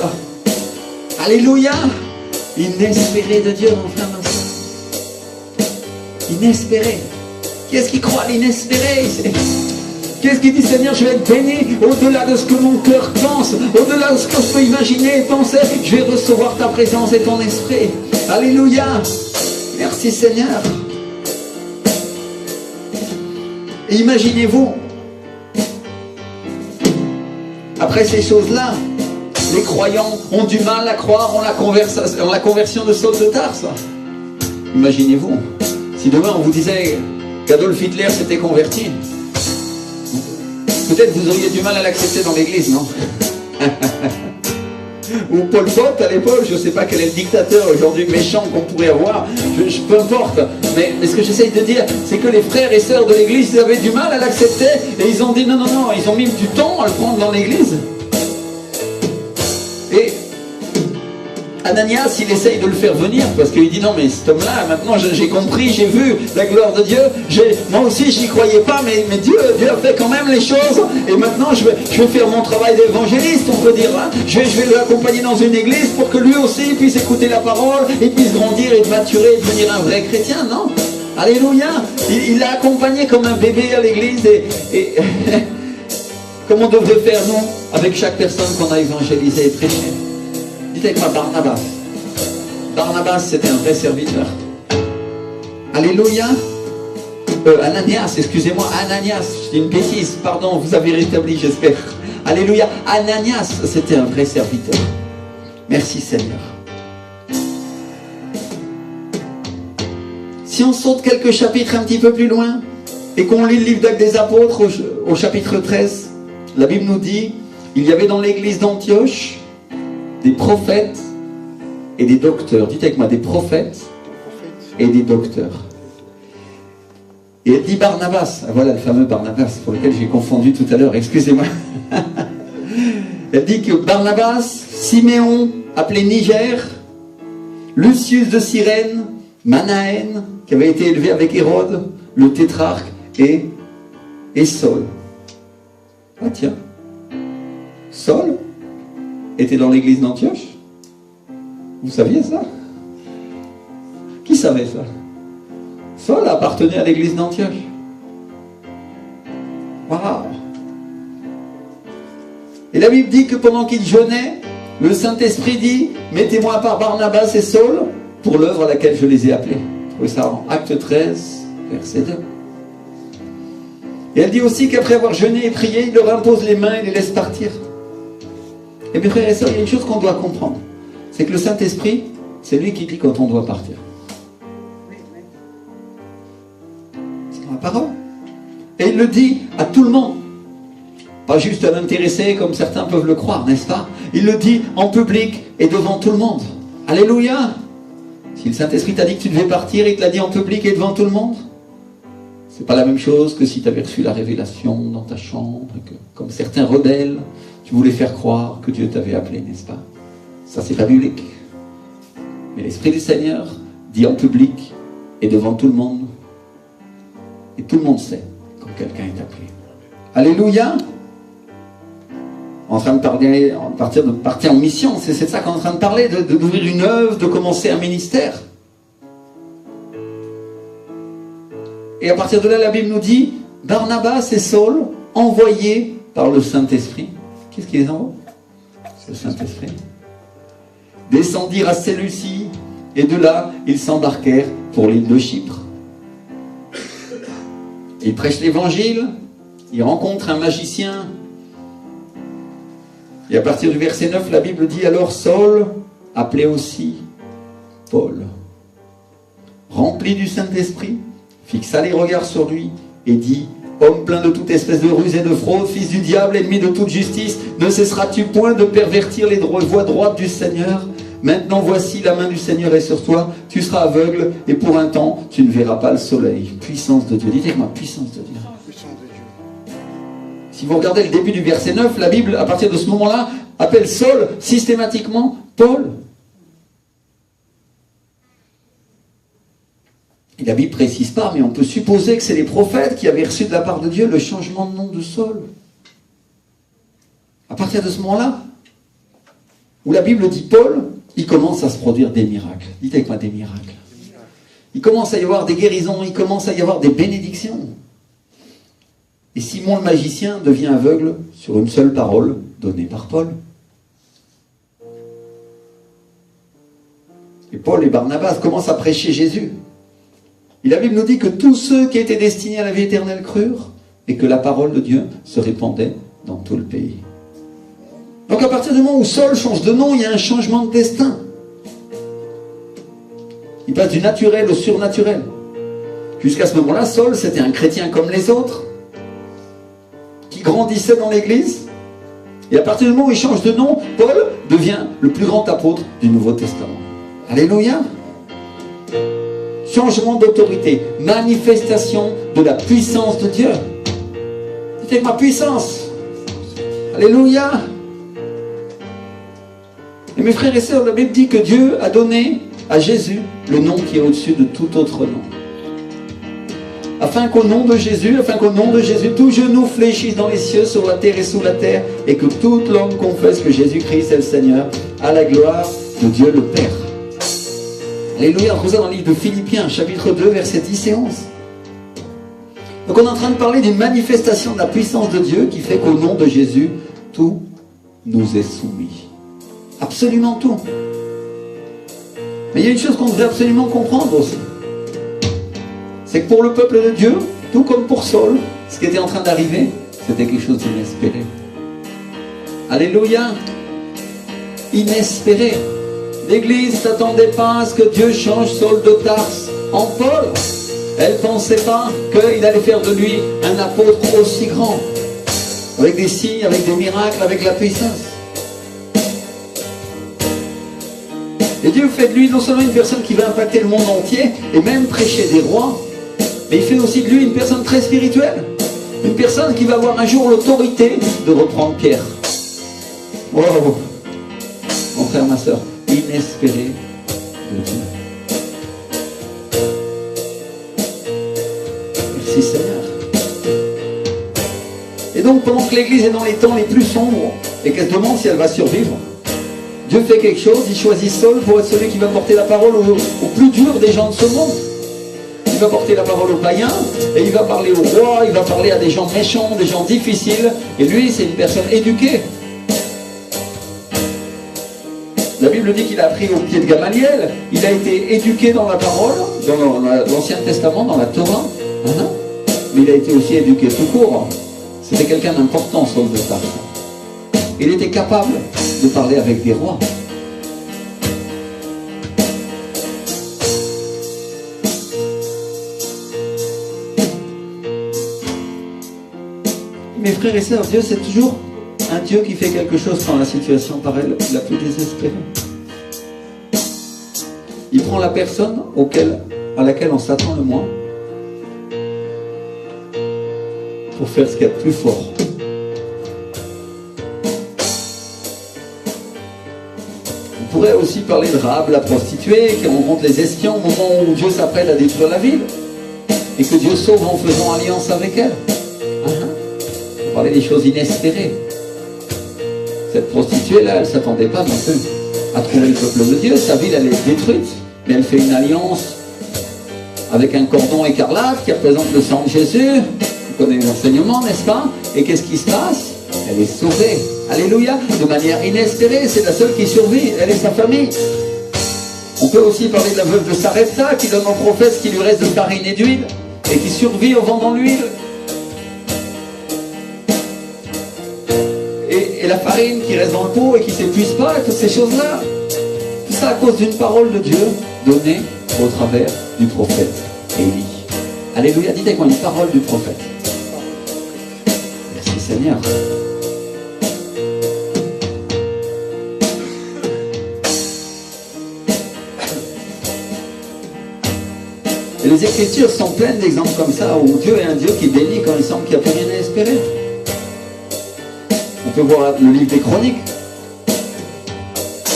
Alléluia. Inespéré de Dieu, mon frère, ma soeur. Inespéré. Qui est-ce qui croit à l'inespéré? Qu'est-ce qu'il dit, Seigneur, je vais être béni au-delà de ce que mon cœur pense, au-delà de ce que je peux imaginer et penser. Je vais recevoir ta présence et ton esprit. Alléluia. Merci, Seigneur. Et imaginez-vous, après ces choses-là, les croyants ont du mal à croire en la conversion de Saul de Tarse. Imaginez-vous, si demain on vous disait qu'Adolf Hitler s'était converti, peut-être vous auriez du mal à l'accepter dans l'église, non? Ou Pol Pot à l'époque, je ne sais pas quel est le dictateur aujourd'hui méchant qu'on pourrait avoir, peu importe. Mais ce que j'essaye de dire, c'est que les frères et sœurs de l'église, ils avaient du mal à l'accepter et ils ont dit non, non, non, ils ont mis du temps à le prendre dans l'église. Et Ananias, il essaye de le faire venir parce qu'il dit non mais cet homme-là, maintenant j'ai compris, j'ai vu la gloire de Dieu, moi aussi j'y croyais pas, mais Dieu a fait quand même les choses et maintenant je vais faire mon travail d'évangéliste, on peut dire, hein. Je vais l'accompagner dans une église pour que lui aussi puisse écouter la parole et puisse grandir et maturer et devenir un vrai chrétien, non? Alléluia. Il l'a accompagné comme un bébé à l'église et comme on devrait faire nous avec chaque personne qu'on a évangélisé et prêché. Dites avec moi Barnabas. Barnabas, c'était un vrai serviteur. Alléluia. Ananias, excusez-moi, Ananias, je dis une bêtise, pardon, vous avez rétabli, j'espère. Alléluia. Ananias, c'était un vrai serviteur. Merci Seigneur. Si on saute quelques chapitres un petit peu plus loin et qu'on lit le livre d'Actes des Apôtres au chapitre 13, la Bible nous dit, il y avait dans l'église d'Antioche des prophètes et des docteurs. Dites avec moi, des prophètes et des docteurs. Et elle dit Barnabas, voilà le fameux Barnabas pour lequel j'ai confondu tout à l'heure, excusez-moi. Elle dit que Barnabas, Siméon, appelé Niger, Lucius de Cyrène, Manaën, qui avait été élevé avec Hérode, le tétrarque, et Saul. Ah tiens, Saul était dans l'église d'Antioche. Vous saviez ça? Qui savait ça? Saul appartenait à l'église d'Antioche. Waouh! Et la Bible dit que pendant qu'il jeûnait, le Saint-Esprit dit, mettez-moi à part Barnabas et Saul pour l'œuvre à laquelle je les ai appelés. Vous trouvez ça en Acte 13, verset 2. Et elle dit aussi qu'après avoir jeûné et prié, il leur impose les mains et les laisse partir. Et mes frères et sœurs, il y a une chose qu'on doit comprendre. C'est que le Saint-Esprit, c'est lui qui dit quand on doit partir. C'est dans la parole. Et il le dit à tout le monde. Pas juste à l'intéressé comme certains peuvent le croire, n'est-ce pas? Il le dit en public et devant tout le monde. Alléluia! Si le Saint-Esprit t'a dit que tu devais partir, il te l'a dit en public et devant tout le monde. C'est pas la même chose que si tu avais reçu la révélation dans ta chambre, et que, comme certains rebelles, tu voulais faire croire que Dieu t'avait appelé, n'est-ce pas? Ça, c'est pas biblique. Mais l'Esprit du Seigneur dit en public et devant tout le monde, Et tout le monde sait quand quelqu'un est appelé. Alléluia. En train de parler, de partir en mission, c'est de ça qu'on est en train de parler, d'ouvrir une œuvre, de commencer un ministère. Et à partir de là, la Bible nous dit, Barnabas et Saul, envoyés par le Saint-Esprit. Qu'est-ce qui les envoie? C'est le Saint-Esprit. Descendirent à Séleucie, et de là, ils s'embarquèrent pour l'île de Chypre. Ils prêchent l'évangile, ils rencontrent un magicien. Et à partir du verset 9, la Bible dit, alors Saul, appelé aussi Paul, rempli du Saint-Esprit, fixa les regards sur lui et dit, homme plein de toute espèce de ruse et de fraude, fils du diable, ennemi de toute justice, ne cesseras-tu point de pervertir les voies droites du Seigneur? Maintenant voici, la main du Seigneur est sur toi, tu seras aveugle et pour un temps tu ne verras pas le soleil. Puissance de Dieu. Dites avec moi, puissance de Dieu. Si vous regardez le début du verset 9, la Bible, à partir de ce moment-là, appelle Saul systématiquement Paul. Et la Bible ne précise pas, mais on peut supposer que c'est les prophètes qui avaient reçu de la part de Dieu le changement de nom de Saul. À partir de ce moment-là, où la Bible dit Paul, il commence à se produire des miracles. Dites avec moi des miracles. Il commence à y avoir des guérisons, il commence à y avoir des bénédictions. Et Simon le magicien devient aveugle sur une seule parole donnée par Paul. Et Paul et Barnabas commencent à prêcher Jésus. Et la Bible nous dit que tous ceux qui étaient destinés à la vie éternelle crurent et que la parole de Dieu se répandait dans tout le pays. Donc à partir du moment où Saul change de nom, il y a un changement de destin. Il passe du naturel au surnaturel. Jusqu'à ce moment-là, Saul, c'était un chrétien comme les autres, qui grandissait dans l'église. Et à partir du moment où il change de nom, Paul devient le plus grand apôtre du Nouveau Testament. Alléluia. Changement d'autorité, manifestation de la puissance de Dieu. C'était ma puissance. Alléluia. Et mes frères et sœurs, la Bible dit que Dieu a donné à Jésus le nom qui est au-dessus de tout autre nom. Afin qu'au nom de Jésus, tout genou fléchisse dans les cieux, sur la terre et sous la terre, et que toute langue confesse que Jésus-Christ est le Seigneur, à la gloire de Dieu le Père. Alléluia, on trouve ça dans le livre de Philippiens, chapitre 2, versets 10 et 11. Donc on est en train de parler d'une manifestation de la puissance de Dieu qui fait qu'au nom de Jésus, tout nous est soumis. Absolument tout. Mais il y a une chose qu'on devrait absolument comprendre aussi. C'est que pour le peuple de Dieu, tout comme pour Saul, ce qui était en train d'arriver, c'était quelque chose d'inespéré. Alléluia. Inespéré. L'Église ne s'attendait pas à ce que Dieu change Saul de Tarse en Paul. Elle ne pensait pas qu'il allait faire de lui un apôtre aussi grand. Avec des signes, avec des miracles, avec la puissance. Et Dieu fait de lui non seulement une personne qui va impacter le monde entier, et même prêcher des rois, mais il fait aussi de lui une personne très spirituelle. Une personne qui va avoir un jour l'autorité de reprendre Pierre. Wow. Mon frère, ma soeur, inespéré de Dieu. Merci Seigneur. Et donc pendant que l'Église est dans les temps les plus sombres, et qu'elle se demande si elle va survivre, Dieu fait quelque chose, il choisit Saul pour être celui qui va porter la parole aux plus durs des gens de ce monde. Il va porter la parole aux païens, et il va parler aux rois, il va parler à des gens méchants, des gens difficiles, et lui c'est une personne éduquée. La Bible dit qu'il a appris au pied de Gamaliel, il a été éduqué dans la parole, dans l'Ancien Testament, dans la Torah, mais il a été aussi éduqué tout court. C'était quelqu'un d'important, Saul de Tarse. Il était capable de parler avec des rois. Mes frères et sœurs, Dieu c'est toujours un Dieu qui fait quelque chose quand la situation paraît la plus désespérée. Il prend la personne à laquelle on s'attend le moins pour faire ce qu'il y a de plus fort. On pourrait aussi parler de Rahab, la prostituée, qui rencontre les espions au moment où Dieu s'apprête à détruire la ville. et que Dieu sauve en faisant alliance avec elle. On parlait des choses inespérées. Cette prostituée-là, elle ne s'attendait pas non plus à trouver le peuple de Dieu. Sa ville, elle est détruite, mais elle fait une alliance avec un cordon écarlate qui représente le sang de Jésus. Vous connaissez l'enseignement, n'est-ce pas? Et qu'est-ce qui se passe? Elle est sauvée. Alléluia. De manière inespérée, c'est la seule qui survit. Elle et sa famille. On peut aussi parler de la veuve de Sarepta qui donne au prophète ce qui lui reste de farine et d'huile et qui survit au vent dans l'huile. Et la farine qui reste dans le pot et qui ne s'épuise pas, toutes ces choses-là. Tout ça à cause d'une parole de Dieu donnée au travers du prophète Élie. Alléluia, dites avec moi une parole du prophète. Merci Seigneur. Et les Écritures sont pleines d'exemples comme ça, où Dieu est un Dieu qui bénit quand il semble qu'il n'y a plus rien à espérer. On peut voir le livre des Chroniques.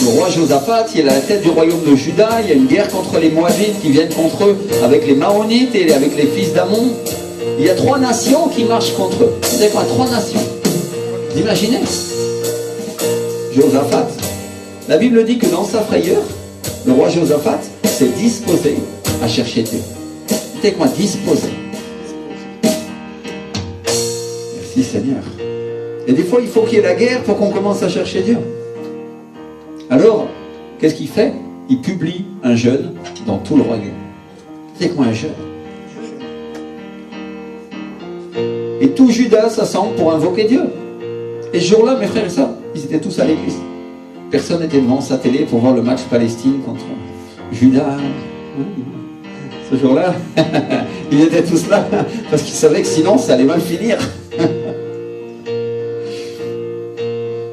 Le roi Josaphat, il est à la tête du royaume de Juda. Il y a une guerre contre les Moabites qui viennent contre eux avec les Maonites et avec les fils d'Amon. Il y a 3 nations qui marchent contre eux. Vous savez quoi, 3 nations. Vous imaginez? Josaphat. La Bible dit que dans sa frayeur, le roi Josaphat s'est disposé à chercher Dieu. Dites avec moi, disposé. Merci Seigneur. Et des fois, il faut qu'il y ait la guerre pour qu'on commence à chercher Dieu. Alors, qu'est-ce qu'il fait? Il publie un jeûne dans tout le royaume. C'est quoi un jeûne? Et tout Judas s'assemble pour invoquer Dieu. Et ce jour-là, mes frères et sœurs, ils étaient tous à l'église. Personne n'était devant sa télé pour voir le match Palestine contre Judas. Ce jour-là, ils étaient tous là parce qu'ils savaient que sinon, ça allait mal finir.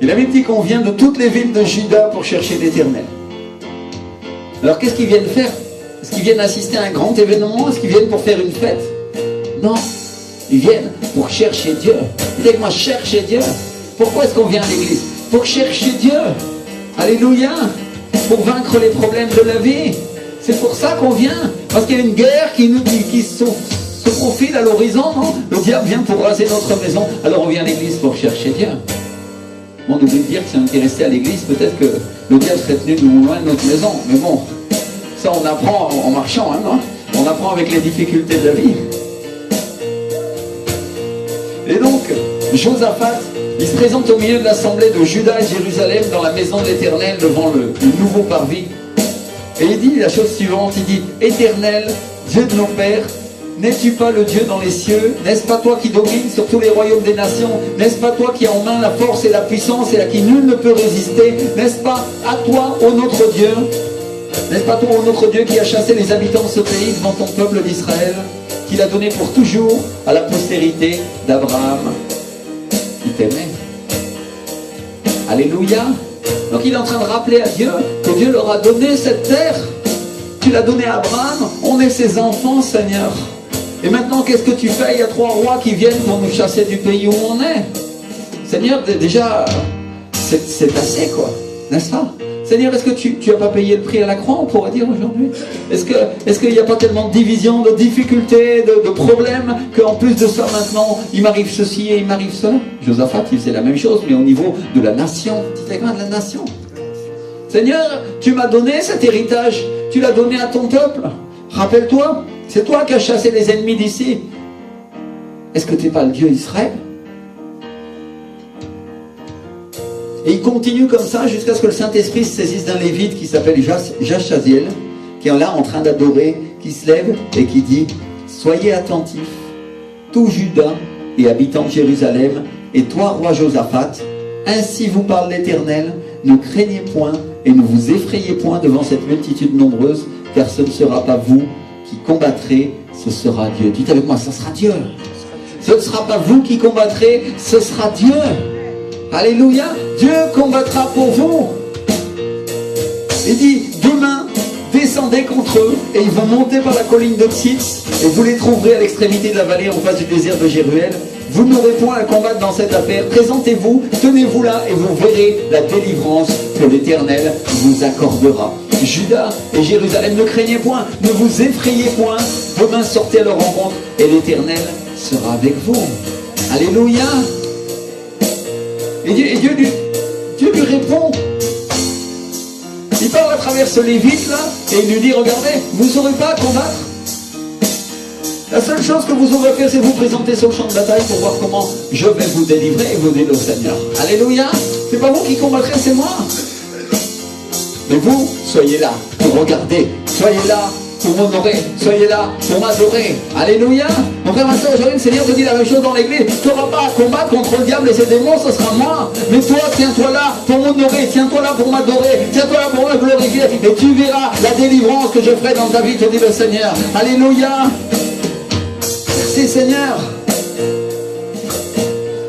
Il avait dit qu'on vient de toutes les villes de Juda pour chercher l'Éternel. Alors qu'est-ce qu'ils viennent faire? Est-ce qu'ils viennent assister à un grand événement? Est-ce qu'ils viennent pour faire une fête? Non, ils viennent pour chercher Dieu. Dites moi, chercher Dieu. Pourquoi est-ce qu'on vient à l'église? Pour chercher Dieu. Alléluia. Pour vaincre les problèmes de la vie. C'est pour ça qu'on vient. Parce qu'il y a une guerre qui se profile à l'horizon. Le diable vient pour raser notre maison. Alors on vient à l'église pour chercher Dieu. On oublie de dire que si on était resté à l'église, peut-être que le diable serait tenu nous loin de notre maison. Mais bon, ça on apprend en marchant, hein, non? On apprend avec les difficultés de la vie. Et donc, Josaphat, il se présente au milieu de l'assemblée de Juda et Jérusalem dans la maison de l'Éternel devant le nouveau parvis. Et il dit la chose suivante, il dit: Éternel, Dieu de nos pères, n'es-tu pas le Dieu dans les cieux? N'est-ce pas toi qui domines sur tous les royaumes des nations? N'est-ce pas toi qui as en main la force et la puissance et à qui nul ne peut résister? N'est-ce pas à toi, ô notre Dieu? N'est-ce pas toi, ô notre Dieu, qui a chassé les habitants de ce pays devant ton peuple d'Israël, qui l'a donné pour toujours à la postérité d'Abraham, qui t'aimait? Alléluia. Donc il est en train de rappeler à Dieu que Dieu leur a donné cette terre. Tu l'as donnée à Abraham, on est ses enfants, Seigneur. Et maintenant, qu'est-ce que tu fais? Il y a 3 rois qui viennent pour nous chasser du pays où on est. Seigneur, déjà, c'est assez, quoi. N'est-ce pas? Seigneur, est-ce que tu n'as pas payé le prix à la croix, on pourrait dire aujourd'hui? Est-ce qu'il n'y a pas tellement de divisions, de difficultés, de problèmes, qu'en plus de ça, maintenant, il m'arrive ceci et il m'arrive cela? Josaphat, il faisait la même chose, mais au niveau de la nation. Dites quoi de la nation? Seigneur, tu m'as donné cet héritage, tu l'as donné à ton peuple. Rappelle-toi, c'est toi qui as chassé les ennemis d'ici. Est-ce que tu n'es pas le Dieu d'Israël? Et il continue comme ça jusqu'à ce que le Saint-Esprit se saisisse d'un lévite qui s'appelle Jachaziel, qui est là en train d'adorer, qui se lève et qui dit: soyez attentifs, tout Juda et habitants de Jérusalem, et toi, roi Josaphat, ainsi vous parle l'Éternel, ne craignez point et ne vous effrayez point devant cette multitude nombreuse, car ce ne sera pas vous qui combattrez, ce sera Dieu. Dites avec moi, ce sera Dieu. Ce ne sera pas vous qui combattrez, ce sera Dieu. Alléluia. Dieu combattra pour vous. Il dit: demain, descendez contre eux, et ils vont monter par la colline de Tzitz, et vous les trouverez à l'extrémité de la vallée en face du désert de Jéruel. Vous n'aurez point à combattre dans cette affaire. Présentez-vous, tenez-vous là et vous verrez la délivrance que l'Éternel vous accordera. Judas et Jérusalem, ne craignez point, ne vous effrayez point. Demain sortez à leur rencontre et l'Éternel sera avec vous. Alléluia. Et Dieu lui répond. Il parle à travers ce Lévite là et il lui dit, regardez, vous n'aurez pas à combattre. La seule chose que vous aurez à faire, c'est vous présenter sur le champ de bataille pour voir comment je vais vous délivrer et vous dire au Seigneur. Alléluia. C'est pas vous qui combattrez, c'est moi. Mais vous, soyez là pour regarder. Soyez là pour m'honorer. Soyez là pour m'adorer. Alléluia. Mon frère, ma soeur, aujourd'hui, le Seigneur te dit la même chose dans l'église. Tu n'auras pas à combattre contre le diable et ses démons, ce sera moi. Mais toi, tiens-toi là pour m'honorer. Tiens-toi là pour m'adorer. Tiens-toi là pour me glorifier. Et tu verras la délivrance que je ferai dans ta vie, te dit le Seigneur. Alléluia. Merci Seigneur.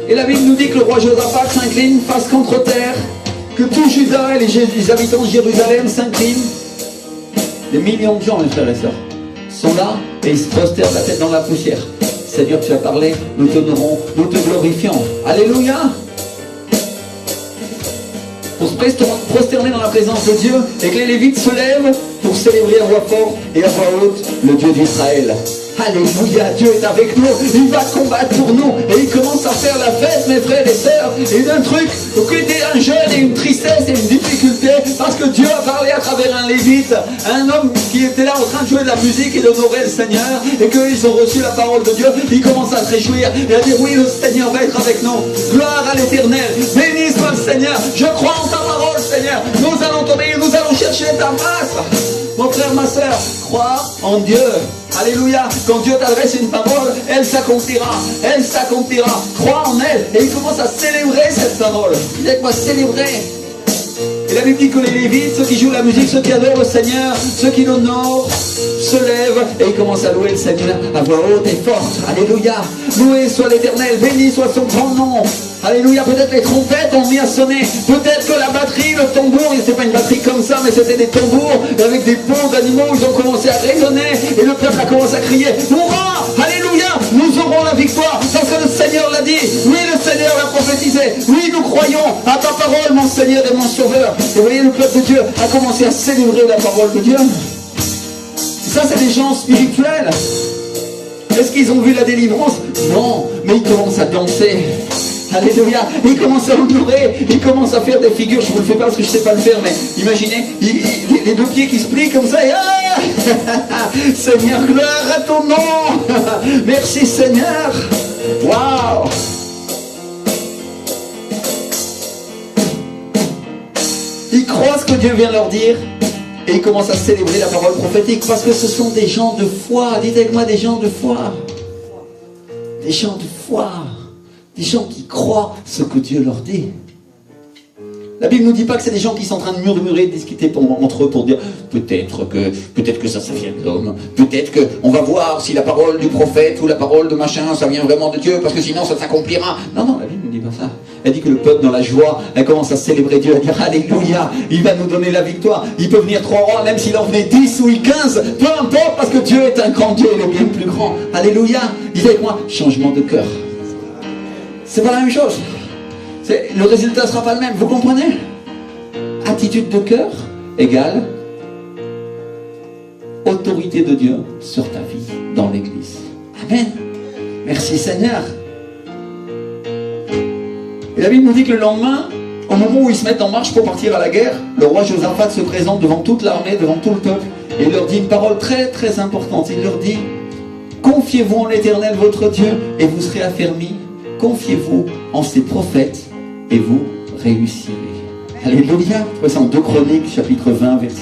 Et la Bible nous dit que le roi Josaphat s'incline face contre terre, que tout Juda et les habitants de Jérusalem s'inclinent. Des millions de gens, mes frères et sœurs, sont là et ils se prosternent la tête dans la poussière. Seigneur, tu as parlé, nous t'honorons, nous te glorifions. Alléluia. Pour se prosterner dans la présence de Dieu et que les Lévites se lèvent pour célébrer à voix forte et à voix haute le Dieu d'Israël. Alléluia, Dieu est avec nous, il va combattre pour nous et il commence à faire la fête, mes frères et sœurs, et d'un truc qui était un jeûne et une tristesse et une difficulté parce que Dieu a parlé à travers un Lévite, un homme qui était là en train de jouer de la musique et d'honorer le Seigneur et qu'ils ont reçu la parole de Dieu. Il commence à se réjouir et à dire oui, le Seigneur va être avec nous, gloire à l'Éternel, béni soit le Seigneur, je crois en ta parole Seigneur, nous allons t'obéir, nous allons chercher ta face. Mon frère, ma soeur, crois en Dieu. Alléluia. Quand Dieu t'adresse une parole, elle s'accomplira. Elle s'accomplira. Crois en elle. Et il commence à célébrer cette parole. Il dit avec moi, célébrer. Et la Bible dit que les Lévites, ceux qui jouent la musique, ceux qui adorent le Seigneur, ceux qui l'honorent, se lèvent et ils commencent à louer le Seigneur à voix haute et forte. Alléluia. Loué soit l'Éternel, béni soit son grand nom. Alléluia. Peut-être les trompettes ont mis à sonner. Peut-être que la batterie, le tambour, c'était pas une batterie comme ça, mais c'était des tambours avec des peaux d'animaux. Ils ont commencé à résonner et le peuple a commencé à crier. Hurrah! Alléluia! Nous aurons la victoire parce que le Seigneur l'a dit. Oui, le Seigneur l'a prophétisé. Oui, nous croyons à ta parole, mon Seigneur et mon Sauveur. Et vous voyez, le peuple de Dieu a commencé à célébrer la parole de Dieu. Ça, c'est des gens spirituels. Est-ce qu'ils ont vu la délivrance? Non, mais ils commencent à danser. Alléluia. Ils commencent à honorer, ils commencent à faire des figures. Je ne vous le fais pas parce que je ne sais pas le faire, mais imaginez les deux pieds qui se plient comme ça. Et Seigneur, gloire à ton nom. Merci Seigneur. Waouh. Ils croient ce que Dieu vient leur dire et ils commencent à célébrer la parole prophétique parce que ce sont des gens de foi. Dites avec moi, des gens de foi. Des gens de foi. Des gens qui croient ce que Dieu leur dit. La Bible ne nous dit pas que c'est des gens qui sont en train de murmurer, de discuter entre eux pour dire peut-être que ça vient de l'homme, peut-être qu'on va voir si la parole du prophète ou la parole de machin, ça vient vraiment de Dieu, parce que sinon ça s'accomplira. Non, la Bible ne dit pas ça. Elle dit que le peuple dans la joie, elle commence à célébrer Dieu, à dire Alléluia, il va nous donner la victoire. Il peut venir 3 rois, même s'il en venait 10 ou 15, peu importe, parce que Dieu est un grand Dieu, il est bien plus grand. Alléluia. Dites avec moi, changement de cœur. C'est pas la même chose. Le résultat ne sera pas le même. Vous comprenez? Attitude de cœur égale autorité de Dieu sur ta vie dans l'église. Amen. Merci Seigneur. Et la Bible nous dit que le lendemain, au moment où ils se mettent en marche pour partir à la guerre, le roi Josaphat se présente devant toute l'armée, devant tout le peuple, et il leur dit une parole très très importante. Il leur dit, confiez-vous en l'Éternel votre Dieu et vous serez affermis. Confiez-vous en ses prophètes et vous réussirez. Alléluia. C'est en 2 Chroniques, chapitre 20, verset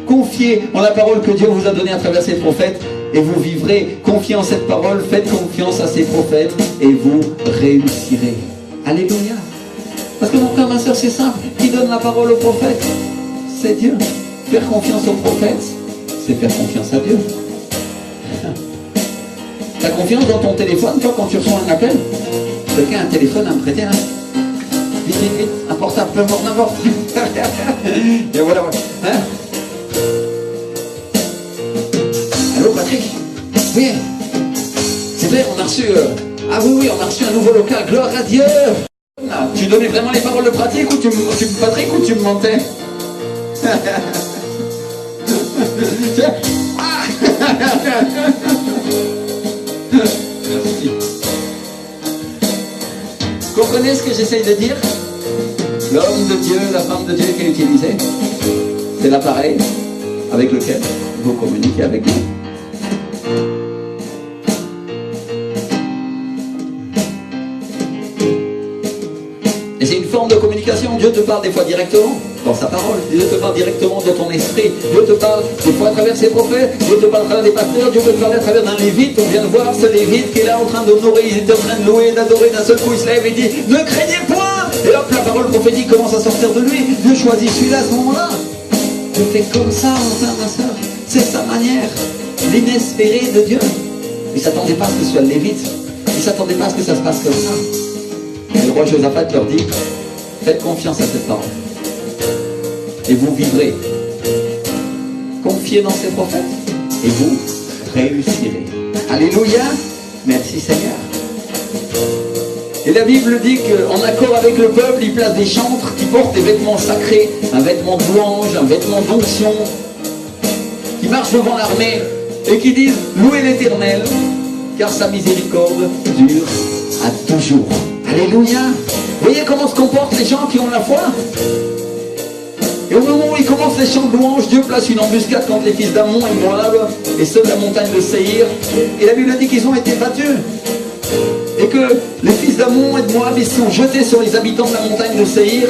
20. Confiez en la parole que Dieu vous a donnée à travers ses prophètes et vous vivrez. Confiez en cette parole, faites confiance à ses prophètes et vous réussirez. Alléluia. Parce que mon frère, ma soeur, c'est simple. Qui donne la parole aux prophètes? C'est Dieu. Faire confiance aux prophètes, c'est faire confiance à Dieu. T'as confiance dans ton téléphone, toi, quand tu reçois un appel? Quelqu'un a un téléphone à me prêter, là? Vite, un portable, peu importe, n'importe. Et voilà. Hein? Allô, Patrick? Oui. C'est vrai, on a reçu Ah oui, oui, on a reçu un nouveau local, gloire à Dieu. Tu donnais vraiment les paroles de pratique ou Patrick, ou tu me mentais? Ah. Merci. Comprenez ce que j'essaye de dire? L'homme de Dieu, la femme de Dieu qui est utilisée, c'est l'appareil avec lequel vous communiquez avec Dieu. Et c'est une forme de communication. Dieu te parle des fois directement dans sa parole. Dieu te parle directement de ton esprit. Dieu te parle des fois à travers ses prophètes. Dieu te parle à travers des pasteurs. Dieu peut te parler à travers d'un lévite. On vient de voir ce lévite qui est là en train d'honorer. Il est en train de louer, d'adorer. D'un seul coup, il se lève et dit: ne craignez point. Et hop, la parole prophétique commence à sortir de lui. Dieu choisit celui-là à ce moment-là. Dieu fait comme ça, mon frère, ma soeur. C'est sa manière. L'inespéré de Dieu. Il ne s'attendait pas à ce que ce soit le lévite. Il ne s'attendait pas à ce que ça se passe comme ça. Et le roi Josaphat leur dit: faites confiance à cette parole. Et vous vivrez. Confiez dans ces prophètes. Et vous réussirez. Alléluia. Merci Seigneur. Et la Bible dit qu'en accord avec le peuple, il place des chantres qui portent des vêtements sacrés, un vêtement de louange, un vêtement d'onction, qui marchent devant l'armée et qui disent: louez l'Éternel, car sa miséricorde dure à toujours. Alléluia. Vous voyez comment se comportent les gens qui ont la foi? Et au moment où ils commencent les chants de louange, Dieu place une embuscade contre les fils d'Ammon et Moab et ceux de la montagne de Séhir. Et la Bible dit qu'ils ont été battus. Et que les fils d'Ammon et de Moab, ils se sont jetés sur les habitants de la montagne de Séhir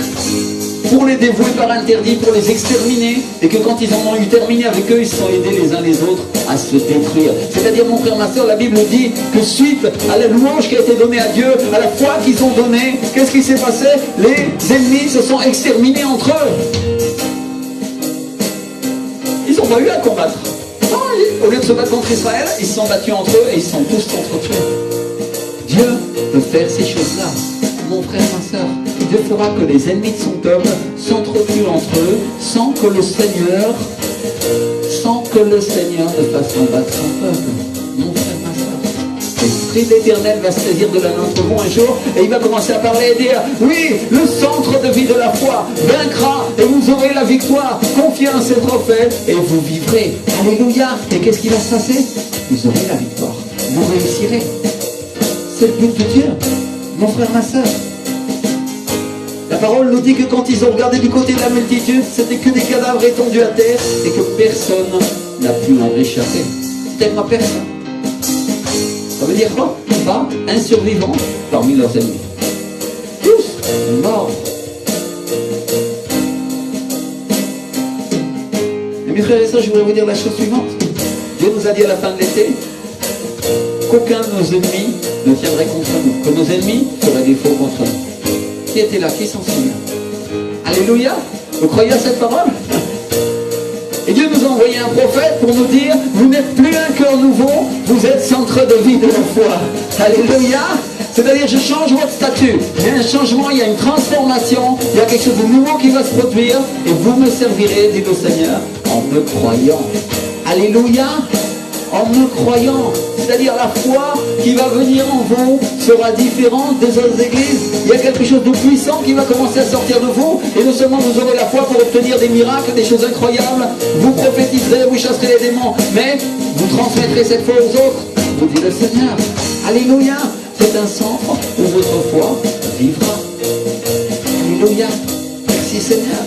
pour les dévouer par interdit, pour les exterminer. Et que quand ils en ont eu terminé avec eux, ils se sont aidés les uns les autres à se détruire. C'est-à-dire, mon frère, ma soeur, la Bible dit que suite à la louange qui a été donnée à Dieu, à la foi qu'ils ont donnée, qu'est-ce qui s'est passé? Les ennemis se sont exterminés entre eux. Ils n'ont pas eu à combattre. Non, au lieu de se battre contre Israël, ils se sont battus entre eux et ils se sont tous entretués. Dieu peut faire ces choses-là, mon frère, ma soeur. Dieu fera que les ennemis de son peuple s'entretuent entre eux sans que le Seigneur ne fasse combattre son peuple. Mon frère, ma soeur. L'Esprit de l'Éternel va se saisir de l'un d'entre vous un jour et il va commencer à parler et dire: oui, le centre de vie de la foi vaincra et vous aurez la victoire. Confiez en ces prophètes et vous vivrez. Alléluia. Et qu'est-ce qui va se passer? Vous aurez la victoire. Vous réussirez. C'est le but de Dieu, mon frère, ma soeur. La parole nous dit que quand ils ont regardé du côté de la multitude, c'était que des cadavres étendus à terre et que personne n'a pu en réchapper. Tellement personne. Ça veut dire quoi? Pas un survivant parmi leurs ennemis. Tous morts. Et mes frères et sœurs, je voudrais vous dire la chose suivante. Dieu nous a dit à la fin de l'été qu'aucun de nos ennemis ne viendrait contre nous, que nos ennemis feraient défaut contre nous. Qui était là? Qui s'en souvient? Alléluia. Vous croyez à cette parole? Et Dieu nous a envoyé un prophète pour nous dire: vous n'êtes plus un cœur nouveau, vous êtes centre de vie de la foi. Alléluia. C'est-à-dire, je change votre statut. Il y a un changement, il y a une transformation, il y a quelque chose de nouveau qui va se produire et vous me servirez, dit le Seigneur, en me croyant. Alléluia. En me croyant, c'est-à-dire la foi qui va venir en vous sera différente des autres églises. Il y a quelque chose de puissant qui va commencer à sortir de vous, et non seulement vous aurez la foi pour obtenir des miracles, des choses incroyables, vous prophétiserez, vous chasserez les démons, mais vous transmettrez cette foi aux autres, vous dit le Seigneur. Alléluia. C'est un centre où votre foi vivra. Alléluia. Merci Seigneur.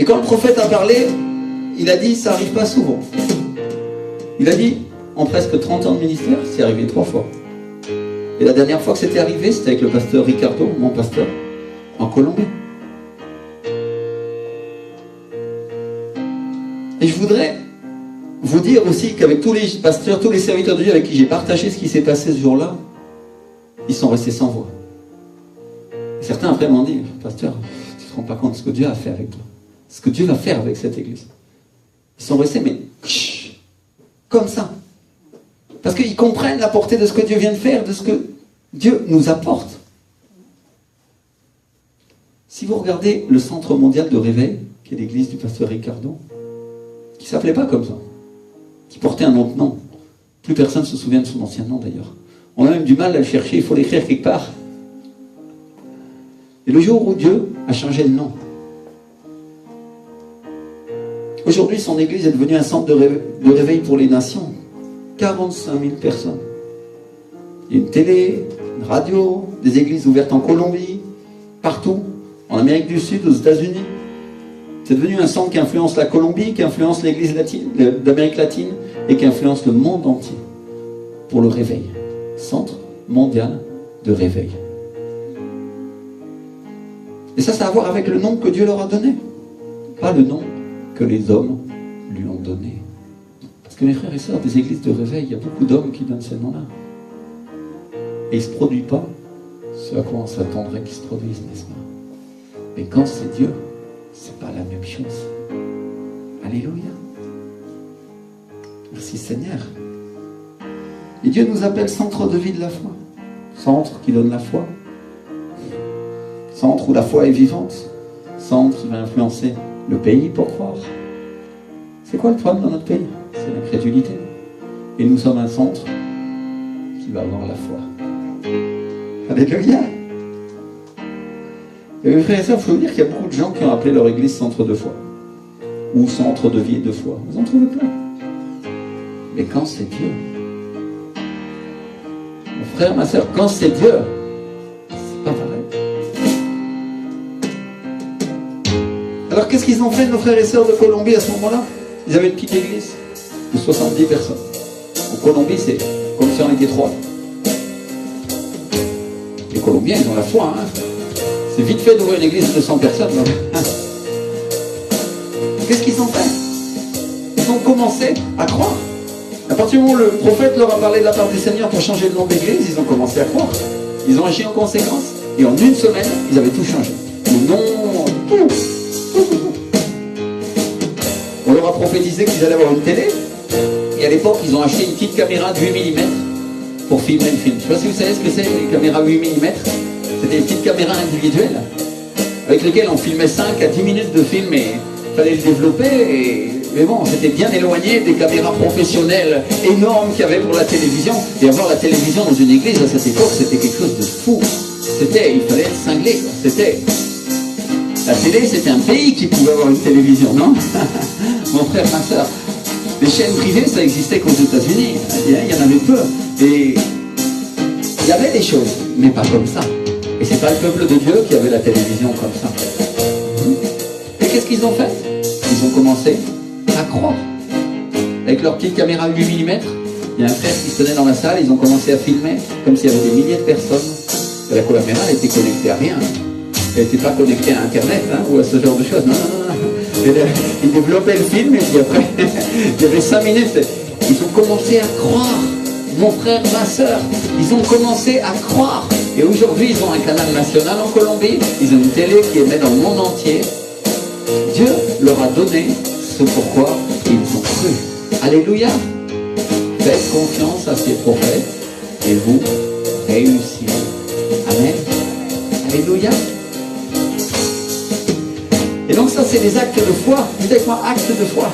Et quand le prophète a parlé, il a dit: ça n'arrive pas souvent. Il a dit, en presque 30 ans de ministère, c'est arrivé 3 fois. Et la dernière fois que c'était arrivé, c'était avec le pasteur Ricardo, mon pasteur, en Colombie. Et je voudrais vous dire aussi qu'avec tous les pasteurs, tous les serviteurs de Dieu avec qui j'ai partagé ce qui s'est passé ce jour-là, ils sont restés sans voix. Et certains après m'ont dit: pasteur, tu ne te rends pas compte de ce que Dieu a fait avec toi, ce que Dieu va faire avec cette église. Ils sont restés, mais comme ça. Parce qu'ils comprennent la portée de ce que Dieu vient de faire, de ce que Dieu nous apporte. Si vous regardez le centre mondial de réveil, qui est l'église du pasteur Ricardo, qui ne s'appelait pas comme ça, qui portait un autre nom, Plus personne ne se souvient de son ancien nom d'ailleurs. On a même du mal à le chercher, il faut l'écrire quelque part. Et le jour où Dieu a changé de nom, aujourd'hui son église est devenue un centre de réveil pour les nations. 45 000 personnes. Il y a une télé, une radio, des églises ouvertes en Colombie, partout, en Amérique du Sud, aux États-Unis. C'est devenu un centre qui influence la Colombie, qui influence l'église d'Amérique latine et qui influence le monde entier pour le réveil. Centre mondial de réveil. Et ça a à voir avec le nom que Dieu leur a donné. Pas le nom que les hommes lui ont donné. Parce que mes frères et sœurs, des églises de réveil, il y a beaucoup d'hommes qui donnent ces noms-là. Et il ne se produit pas ce à quoi on s'attendrait qu'il se produise, n'est-ce pas? Mais quand c'est Dieu, c'est pas la même chose. Alléluia. Merci Seigneur. Et Dieu nous appelle centre de vie de la foi. Centre qui donne la foi. Centre où la foi est vivante. Centre qui va influencer le pays pour croire. C'est quoi le problème dans notre pays? C'est l'incrédulité. Et nous sommes un centre qui va avoir la foi. Alléluia. Et mes frères et sœurs, il faut vous dire qu'il y a beaucoup de gens qui ont appelé leur église centre de foi. Ou centre de vie et de foi. Vous en trouvez plein. Mais quand c'est Dieu, mon frère, ma sœur, quand c'est Dieu, c'est pas pareil. Alors qu'est-ce qu'ils ont fait, nos frères et sœurs de Colombie à ce moment-là? Ils avaient une petite église de 70 personnes. En Colombie, c'est comme si on était 3. Les Colombiens, ils ont la foi, hein. C'est vite fait d'ouvrir une église de 100 personnes. Qu'est-ce qu'ils ont fait? Ils ont commencé à croire. À partir du moment où le prophète leur a parlé de la part du Seigneur pour changer le nom d'église, ils ont commencé à croire. Ils ont agi en conséquence. Et en une semaine, ils avaient tout changé. Le nom, tout. On leur a prophétisé qu'ils allaient avoir une télé. Et à l'époque, ils ont acheté une petite caméra de 8 mm pour filmer le film. Je ne sais pas si vous savez ce que c'est, les caméras 8 mm. C'était des petites caméras individuelles avec lesquelles on filmait 5 à 10 minutes de film et il fallait le développer. Mais bon, c'était bien éloigné des caméras professionnelles énormes qu'il y avait pour la télévision. Et avoir la télévision dans une église à cette époque, c'était quelque chose de fou. Il fallait être cinglé, quoi. La télé, c'était un pays qui pouvait avoir une télévision, non? Mon frère, ma soeur. Les chaînes privées, ça existait qu'aux États-Unis. Il y en avait peu. Et il y avait des choses, mais pas comme ça. Et c'est pas le peuple de Dieu qui avait la télévision comme ça. Et qu'est-ce qu'ils ont fait? Ils ont commencé à croire. Avec leur petite caméra 8 mm, il y a un frère qui se tenait dans la salle, ils ont commencé à filmer comme s'il y avait des milliers de personnes. Et la caméra, elle était connectée à rien. Elle n'était pas connectée à Internet, hein, ou à ce genre de choses. Non, non, non. Ils développaient le film et puis après, il y avait 5 minutes. Ils ont commencé à croire. Mon frère, ma soeur, ils ont commencé à croire. Et aujourd'hui, ils ont un canal national en Colombie. Ils ont une télé qui émet dans le monde entier. Dieu leur a donné ce pourquoi ils ont cru. Alléluia. Faites confiance à ces prophètes et vous réussirez. Amen. Alléluia. Et donc ça, c'est des actes de foi. Vous savez quoi? Actes de foi.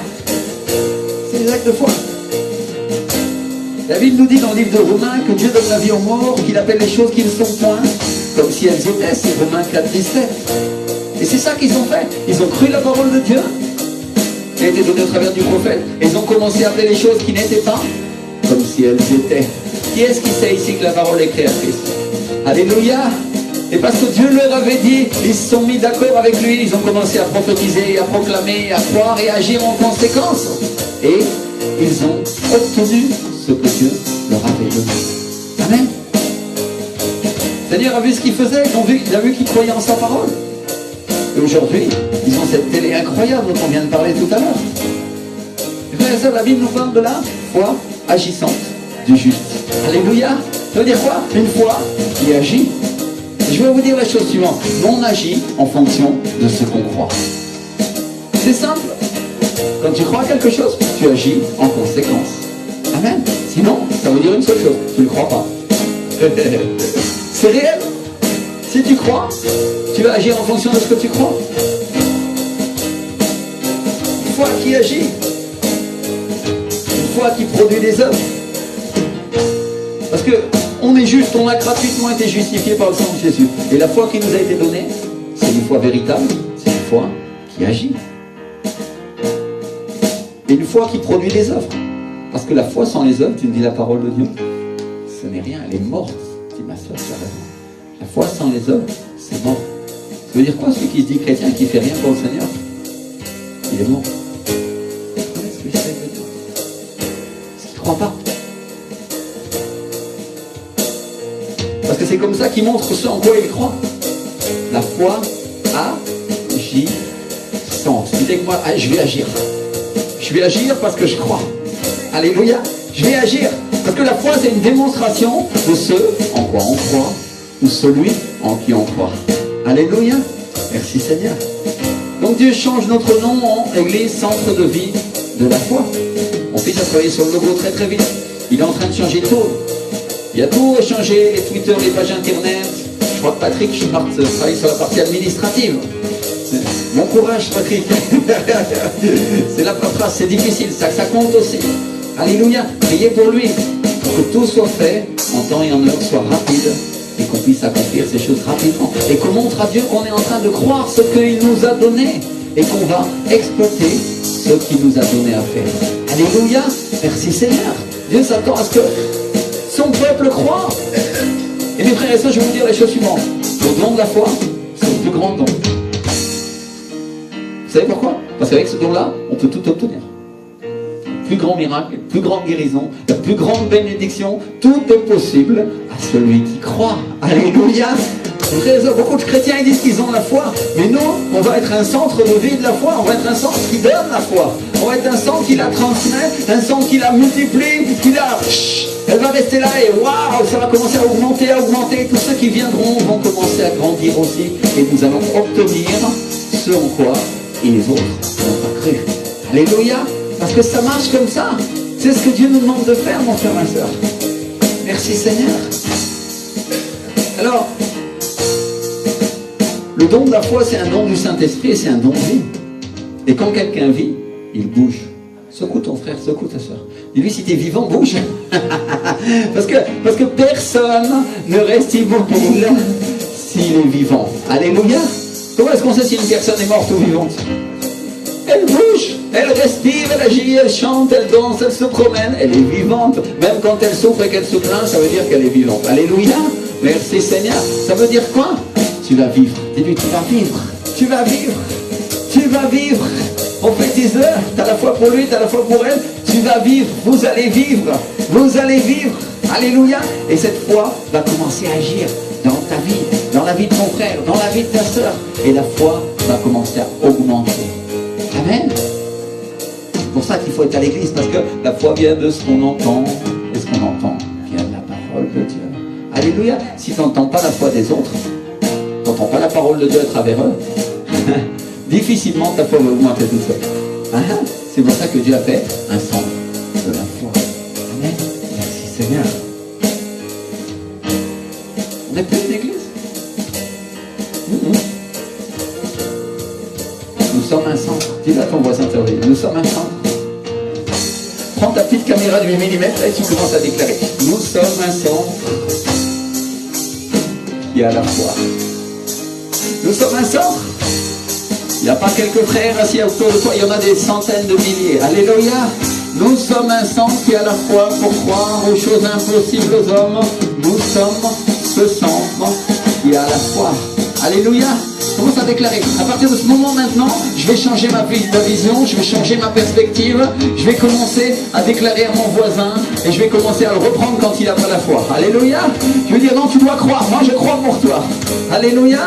C'est des actes de foi. La Bible nous dit dans le livre de Romains que Dieu donne la vie aux morts, qu'il appelle les choses qui ne sont point comme si elles étaient. C'est Romains 4, 17. Et c'est ça qu'ils ont fait. Ils ont cru la parole de Dieu qui a été donnée au travers du prophète. Et ils ont commencé à appeler les choses qui n'étaient pas comme si elles étaient. Qui est-ce qui sait ici que la parole est créatrice? Alléluia. Et parce que Dieu leur avait dit, ils se sont mis d'accord avec lui, ils ont commencé à prophétiser, à proclamer, à croire et à agir en conséquence. Et ils ont obtenu ce que Dieu leur avait donné. Amen. Le Seigneur a vu ce qu'ils faisaient, il a vu qu'ils croyaient en sa parole. Et aujourd'hui, ils ont cette télé incroyable dont on vient de parler tout à l'heure. Et frères et sœurs, la Bible nous parle de la foi agissante du juste. Alléluia. Ça veut dire quoi? Une foi qui agit. Je vais vous dire la chose suivante. On agit en fonction de ce qu'on croit. C'est simple. Quand tu crois à quelque chose, tu agis en conséquence. Amen. Sinon, ça veut dire une seule chose. Tu ne crois pas. C'est réel. Si tu crois, tu vas agir en fonction de ce que tu crois. Une foi qui agit. Une foi qui produit des œuvres. Parce que on est juste, on a gratuitement été justifié par le sang de Jésus. Et la foi qui nous a été donnée, c'est une foi véritable, c'est une foi qui agit. Et une foi qui produit des œuvres. Parce que la foi sans les œuvres, tu me dis la parole de Dieu, ce n'est rien, elle est morte. Dis ma soeur, tu as raison. La foi sans les œuvres, c'est mort. Ça veut dire quoi, celui qui se dit chrétien et qui ne fait rien pour le Seigneur? Il est mort. Qu'est-ce que j'essaie de dire? Parce qu'il ne croit pas. Parce que c'est comme ça qu'il montre ce en quoi il croit. La foi agissante. Dis avec moi, je vais agir. Je vais agir parce que je crois. Alléluia. Je vais agir. Parce que la foi, c'est une démonstration de ce en quoi on croit ou celui en qui on croit. Alléluia. Merci Seigneur. Donc Dieu change notre nom en Église Centre de Vie de la Foi. Mon fils a travaillé sur le logo très très vite. Il est en train de changer tout. Il a tout changé, les Twitter, les pages internet. Je crois que Patrick, je travaille sur la partie administrative. Bon courage Patrick. C'est la paperasse, c'est difficile, ça compte aussi. Alléluia. Priez pour lui. Pour que tout soit fait en temps et en heure, soit rapide. Et qu'on puisse accomplir ces choses rapidement. Et qu'on montre à Dieu qu'on est en train de croire ce qu'il nous a donné. Et qu'on va exploiter ce qu'il nous a donné à faire. Alléluia. Merci Seigneur. Dieu s'attend à ce que son peuple croit. Et mes frères et sœurs, je vais vous dire les choses suivantes. Le don de la foi, c'est le plus grand don. Vous savez pourquoi? Parce qu'avec ce don-là, on peut tout obtenir. Le plus grand miracle, la plus grande guérison, la plus grande bénédiction, tout est possible à celui qui croit. Alléluia. Beaucoup de chrétiens ils disent qu'ils ont la foi, mais nous, on va être un centre de vie de la foi, on va être un centre qui donne la foi, on va être un centre qui la transmet, un centre qui la multiplie, qui la... Elle va rester là et waouh, ça va commencer à augmenter, tous ceux qui viendront vont commencer à grandir aussi, et nous allons obtenir ce en quoi et les autres n'ont pas cru. Alléluia. Parce que ça marche comme ça. C'est ce que Dieu nous demande de faire, mon frère, ma soeur. Merci Seigneur. Alors, le don de la foi, c'est un don du Saint-Esprit et c'est un don de vie. Et quand quelqu'un vit, il bouge. Secoue ton frère, secoue ta soeur. Dis-lui, si tu es vivant, bouge. parce que personne ne reste immobile s'il est vivant. Alléluia. Comment est-ce qu'on sait si une personne est morte ou vivante? Elle bouge, elle respire, elle agit, elle chante, elle danse, elle se promène, elle est vivante. Même quand elle souffre et qu'elle se plaint, ça veut dire qu'elle est vivante. Alléluia. Merci Seigneur. Ça veut dire quoi? Tu vas vivre. Dis-lui, tu vas vivre. Tu vas vivre. Tu vas vivre. Prophétiseur, tu as la foi pour lui, tu as la foi pour elle. Tu vas vivre. Vous allez vivre. Vous allez vivre. Alléluia. Et cette foi va commencer à agir dans ta vie, dans la vie de ton frère, dans la vie de ta soeur. Et la foi va commencer à augmenter. Amen. C'est pour ça qu'il faut être à l'église, parce que la foi vient de ce qu'on entend, et ce qu'on entend vient de la parole de Dieu. Alléluia. Si tu n'entends pas la foi des autres, tu n'entends pas la parole de Dieu à travers eux, difficilement ta foi va augmenter tout seul. C'est pour ça que Dieu a fait un centre de la foi. Amen. Merci Seigneur. On n'est plus une église. Nous sommes un centre. Dis-le à ton voisin intervenu. Nous sommes un centre. Prends ta petite caméra de 8 mm et tu commences à déclarer. Nous sommes un centre qui a la foi. Nous sommes un centre. Il n'y a pas quelques frères assis autour de toi. Il y en a des centaines de milliers. Alléluia. Nous sommes un centre qui a la foi pour croire aux choses impossibles aux hommes. Nous sommes ce centre qui a la foi. Alléluia. Commence à déclarer. À partir de ce moment maintenant, je vais changer ma vision, je vais changer ma perspective, je vais commencer à déclarer à mon voisin et je vais commencer à le reprendre quand il n'a pas la foi. Alléluia. Je vais dire non, tu dois croire, moi je crois pour toi. Alléluia.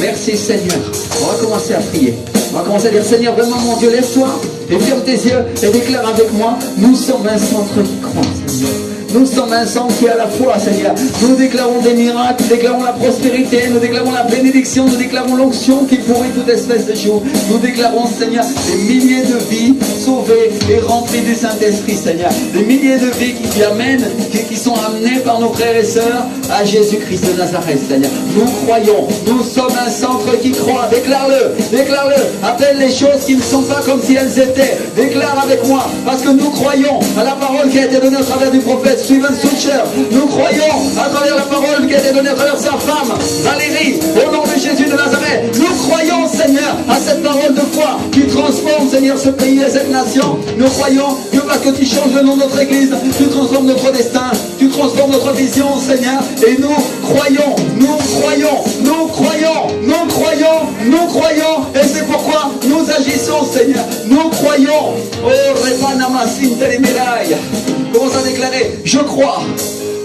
Merci Seigneur. On va commencer à prier. On va commencer à dire Seigneur, vraiment mon Dieu, lève-toi et ferme tes yeux et déclare avec moi, nous sommes un centre qui croit, Seigneur. Nous sommes un centre qui a la foi, Seigneur. Nous déclarons des miracles, nous déclarons la prospérité, nous déclarons la bénédiction, nous déclarons l'onction qui pourrit toute espèce de jour. Nous déclarons, Seigneur, des milliers de vies sauvées et remplies du Saint-Esprit, Seigneur. Des milliers de vies qui amènent, qui sont amenées par nos frères et sœurs à Jésus-Christ de Nazareth, Seigneur. Nous croyons, nous sommes un centre qui croit. Déclare-le, déclare-le. Appelle les choses qui ne sont pas comme si elles étaient. Déclare avec moi, parce que nous croyons à la parole qui a été donnée au travers du prophète. Steven Sucher. Nous croyons à travers la parole qui a été donnée à travers sa femme, Valérie, au nom de Jésus de Nazareth. Nous croyons, Seigneur, à cette parole de foi qui transforme, Seigneur, ce pays et cette nation. Nous croyons que parce que tu changes le nom de notre église, tu transformes notre destin, tu transformes notre vision, Seigneur. Et nous croyons, nous croyons, nous croyons, nous croyons, nous croyons. Et c'est pourquoi nous agissons, Seigneur. Nous croyons. Oh, Repanamasin Telemeraï. Commence à déclarer, je crois,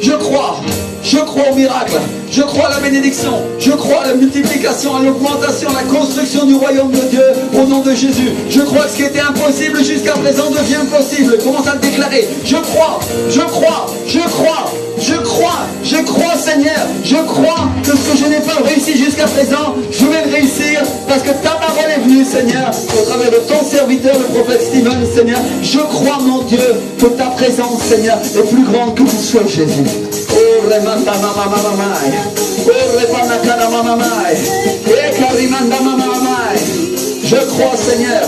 je crois. Je crois au miracle, je crois à la bénédiction, je crois à la multiplication, à l'augmentation, à la construction du royaume de Dieu au nom de Jésus. Je crois que ce qui était impossible jusqu'à présent devient possible. Commence à le déclarer. Je crois, je crois, je crois, je crois, je crois, Seigneur. Je crois que ce que je n'ai pas réussi jusqu'à présent, je vais le réussir parce que ta parole est venue, Seigneur, au travers de ton serviteur, le prophète Stephen, Seigneur. Je crois, mon Dieu, que ta présence, Seigneur, est plus grande que tout soit Jésus. Oh, remanda mama mama mai. Oh, repanakana mama mai. Ekarimanda mama mai. Je crois, Seigneur.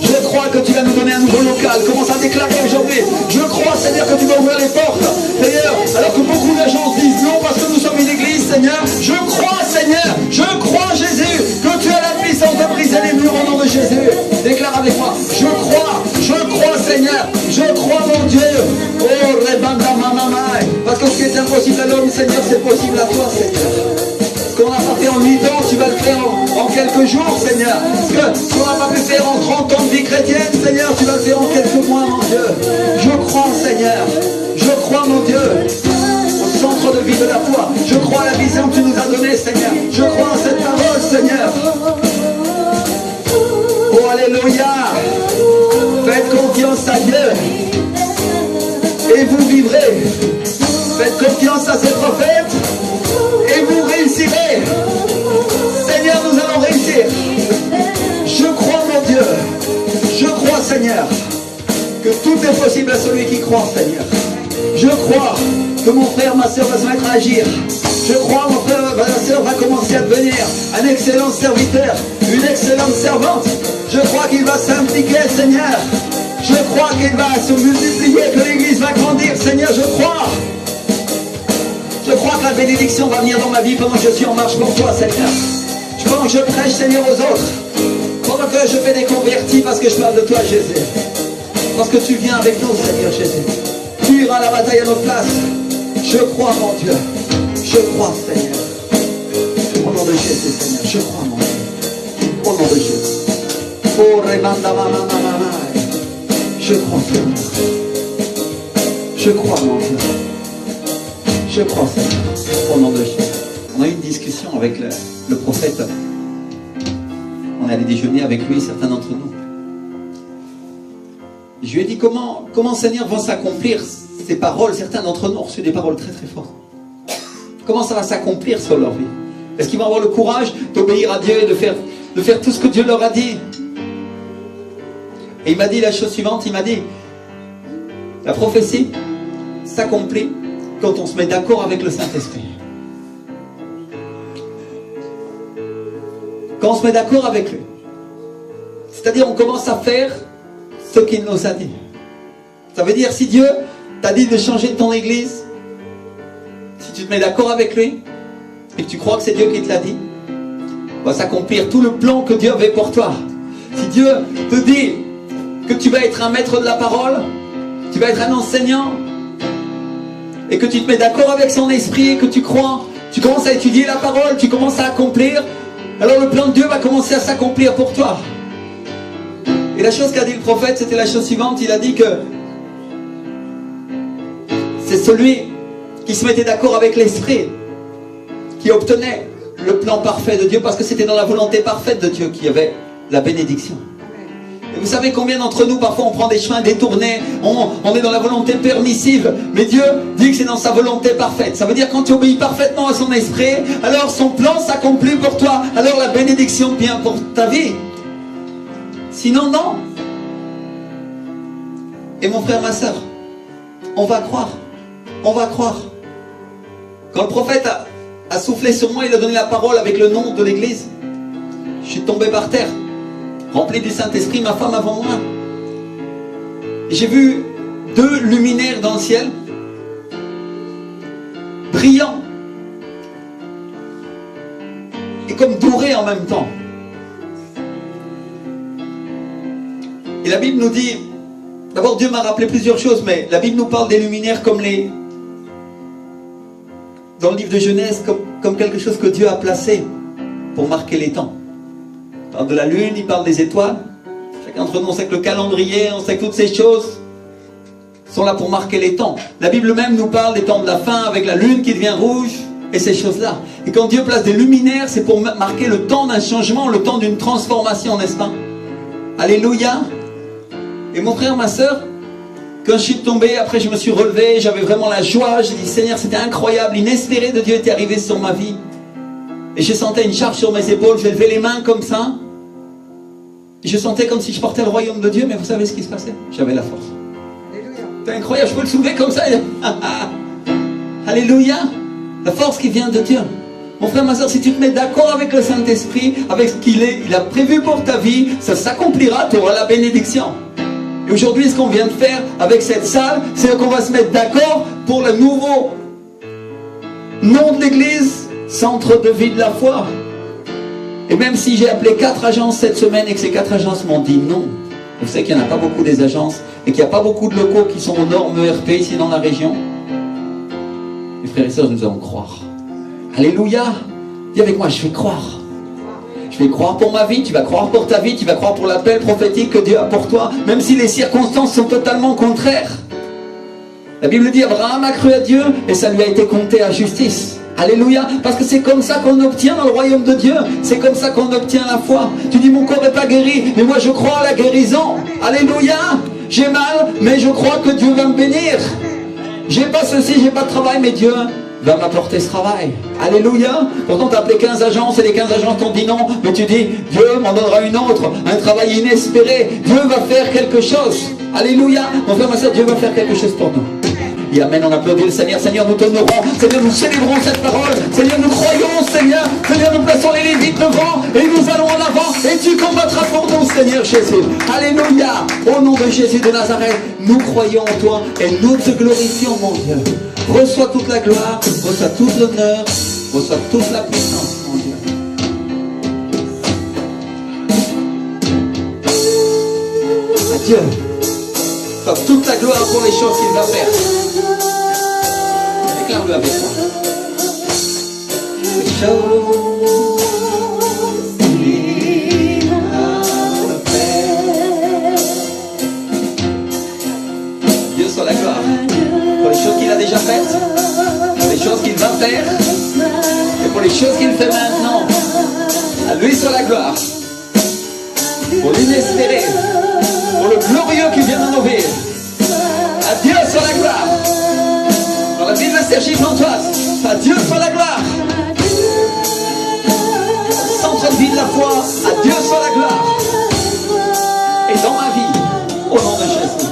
Je crois que tu vas nous donner un nouveau local. Commence à déclarer aujourd'hui. Je crois, Seigneur, que tu vas ouvrir les portes. D'ailleurs, alors que beaucoup de gens disent non parce que nous sommes une église, Seigneur. Je crois, Seigneur. Je crois, Jésus, que tu as la puissance de briser les murs au nom de Jésus. Déclare avec moi. Je crois, Seigneur. Je crois, mon Dieu. Oh, rebanda mama mai. Parce que ce qui est impossible à l'homme, Seigneur, c'est possible à toi, Seigneur. Ce qu'on n'a pas fait en 8 ans, tu vas le faire en quelques jours, Seigneur. Ce qu'on n'a pas pu faire en 30 ans de vie chrétienne, Seigneur, tu vas le faire en quelques mois, mon Dieu. Je crois, Seigneur. Je crois, mon Dieu, au centre de vie de la foi. Je crois à la vision que tu nous as donnée, Seigneur. Je crois en cette parole, Seigneur. Oh, alléluia. Faites confiance à Dieu. Et vous vivrez. Faites confiance à ces prophètes. Et vous réussirez. Seigneur, nous allons réussir. Je crois, mon Dieu. Je crois, Seigneur, que tout est possible à celui qui croit, Seigneur. Je crois que mon frère, ma soeur va se mettre à agir. Je crois, mon frère, ma soeur va commencer à devenir un excellent serviteur, une excellente servante. Je crois qu'il va s'impliquer, Seigneur. Je crois qu'il va se multiplier, que l'église va grandir, Seigneur, je crois. Je crois que la bénédiction va venir dans ma vie pendant que je suis en marche pour toi, Seigneur. Pendant que je prêche, Seigneur, aux autres. Pendant que je fais des convertis parce que je parle de toi, Jésus. Parce que tu viens avec nous, Seigneur Jésus. Tu iras à la bataille à notre place. Je crois, mon Dieu. Je crois, Seigneur. Au nom de Jésus, Seigneur. Je crois, mon Dieu. Au nom de Jésus. Oh, remanda mama mama. Je crois, Seigneur. Je crois, mon Dieu. Je crois, Seigneur. Au nom de Jésus. On a eu une discussion avec le prophète. On allait déjeuner avec lui, certains d'entre nous. Je lui ai dit comment Seigneur vont s'accomplir ces paroles. Certains d'entre nous ont reçu des paroles très très fortes. Comment ça va s'accomplir sur leur vie? Est-ce qu'ils vont avoir le courage d'obéir à Dieu et de faire tout ce que Dieu leur a dit? Et il m'a dit la chose suivante, il m'a dit, la prophétie s'accomplit quand on se met d'accord avec le Saint-Esprit. Quand on se met d'accord avec lui. C'est-à-dire on commence à faire ce qu'il nous a dit. Ça veut dire si Dieu t'a dit de changer ton église, si tu te mets d'accord avec lui et que tu crois que c'est Dieu qui te l'a dit, va s'accomplir tout le plan que Dieu avait pour toi. Si Dieu te dit que tu vas être un maître de la parole, tu vas être un enseignant, et que tu te mets d'accord avec son esprit et que tu crois, tu commences à étudier la parole, tu commences à accomplir, alors le plan de Dieu va commencer à s'accomplir pour toi. Et la chose qu'a dit le prophète, c'était la chose suivante. Il a dit que c'est celui qui se mettait d'accord avec l'esprit qui obtenait le plan parfait de Dieu, parce que c'était dans la volonté parfaite de Dieu qu'il y avait la bénédiction. Et vous savez combien d'entre nous, parfois on prend des chemins détournés, on est dans la volonté permissive, mais Dieu dit que c'est dans sa volonté parfaite. Ça veut dire quand tu obéis parfaitement à son esprit, alors son plan s'accomplit pour toi, alors la bénédiction vient pour ta vie. Sinon non. Et mon frère, ma soeur, on va croire, on va croire. Quand le prophète a soufflé sur moi, il a donné la parole avec le nom de l'église, je suis tombé par terre, rempli du Saint-Esprit, ma femme avant moi. J'ai vu 2 luminaires dans le ciel. brillant et comme doré en même temps. Et la Bible nous dit, d'abord Dieu m'a rappelé plusieurs choses, mais la Bible nous parle des luminaires comme dans le livre de Genèse, comme quelque chose que Dieu a placé pour marquer les temps. Il parle de la lune, il parle des étoiles. Chacun d'entre nous, on sait que le calendrier, on sait que toutes ces choses sont là pour marquer les temps. La Bible même nous parle des temps de la fin, avec la lune qui devient rouge, et ces choses-là. Et quand Dieu place des luminaires, c'est pour marquer le temps d'un changement, le temps d'une transformation, n'est-ce pas? Alléluia. Et mon frère, ma soeur, quand je suis tombé, après je me suis relevé, j'avais vraiment la joie, j'ai dit Seigneur, c'était incroyable, l'inespéré de Dieu était arrivé sur ma vie. Et je sentais une charge sur mes épaules, j'ai levé les mains comme ça. Et je sentais comme si je portais le royaume de Dieu, mais vous savez ce qui se passait? J'avais la force. C'est incroyable, je peux le soulever comme ça. Alléluia. La force qui vient de Dieu. Mon frère, ma soeur, si tu te mets d'accord avec le Saint-Esprit, avec ce qu'il a prévu pour ta vie, ça s'accomplira, tu auras la bénédiction. Et aujourd'hui, ce qu'on vient de faire avec cette salle, c'est qu'on va se mettre d'accord pour le nouveau nom de l'église, Centre de vie de la foi. Et même si j'ai appelé 4 agences cette semaine et que ces 4 agences m'ont dit non, vous savez qu'il n'y en a pas beaucoup des agences et qu'il n'y a pas beaucoup de locaux qui sont aux normes ERP ici dans la région. Mes frères et sœurs, nous allons croire. Alléluia. Dis avec moi, je vais croire. Je vais croire pour ma vie, tu vas croire pour ta vie, tu vas croire pour l'appel prophétique que Dieu a pour toi, même si les circonstances sont totalement contraires. La Bible dit, Abraham a cru à Dieu et ça lui a été compté à justice. Alléluia, parce que c'est comme ça qu'on obtient dans le royaume de Dieu. C'est comme ça qu'on obtient la foi. Tu dis, mon corps n'est pas guéri, mais moi je crois à la guérison. Alléluia, j'ai mal, mais je crois que Dieu va me bénir. J'ai pas ceci, j'ai pas de travail, mais Dieu va m'apporter ce travail. Alléluia. Pourtant tu as appelé 15 agences et les 15 agences t'ont dit non, mais tu dis, Dieu m'en donnera une autre, un travail inespéré. Dieu va faire quelque chose. Alléluia. Mon frère, ma soeur, Dieu va faire quelque chose pour nous. Et amen, on applaudit le Seigneur. Seigneur, nous t'honorons. Seigneur, nous célébrons cette parole. Seigneur, nous croyons, Seigneur. Seigneur, nous plaçons les Lévites devant et nous allons en avant. Et tu combattras pour nous, Seigneur Jésus. Alléluia. Au nom de Jésus de Nazareth, nous croyons en toi et nous te glorifions, mon Dieu. Reçois toute la gloire, reçois tout l'honneur, reçois toute la puissance, mon Dieu. À Dieu, reçois toute la gloire pour les choses qu'il va faire. Déclare-le avec moi. Les choses qu'il a fait. Dieu soit la gloire. Pour les choses qu'il a déjà faites, pour les choses qu'il va faire, et pour les choses qu'il fait maintenant. À lui soit la gloire. Pour l'inespéré, pour le glorieux qui vient dans nos vies. À Dieu soit la gloire. Dans la ville de Cergy-Pontoise, à Dieu soit la gloire. Centre de vie de la foi, à Dieu soit la gloire. Et dans ma vie, au nom de Jésus.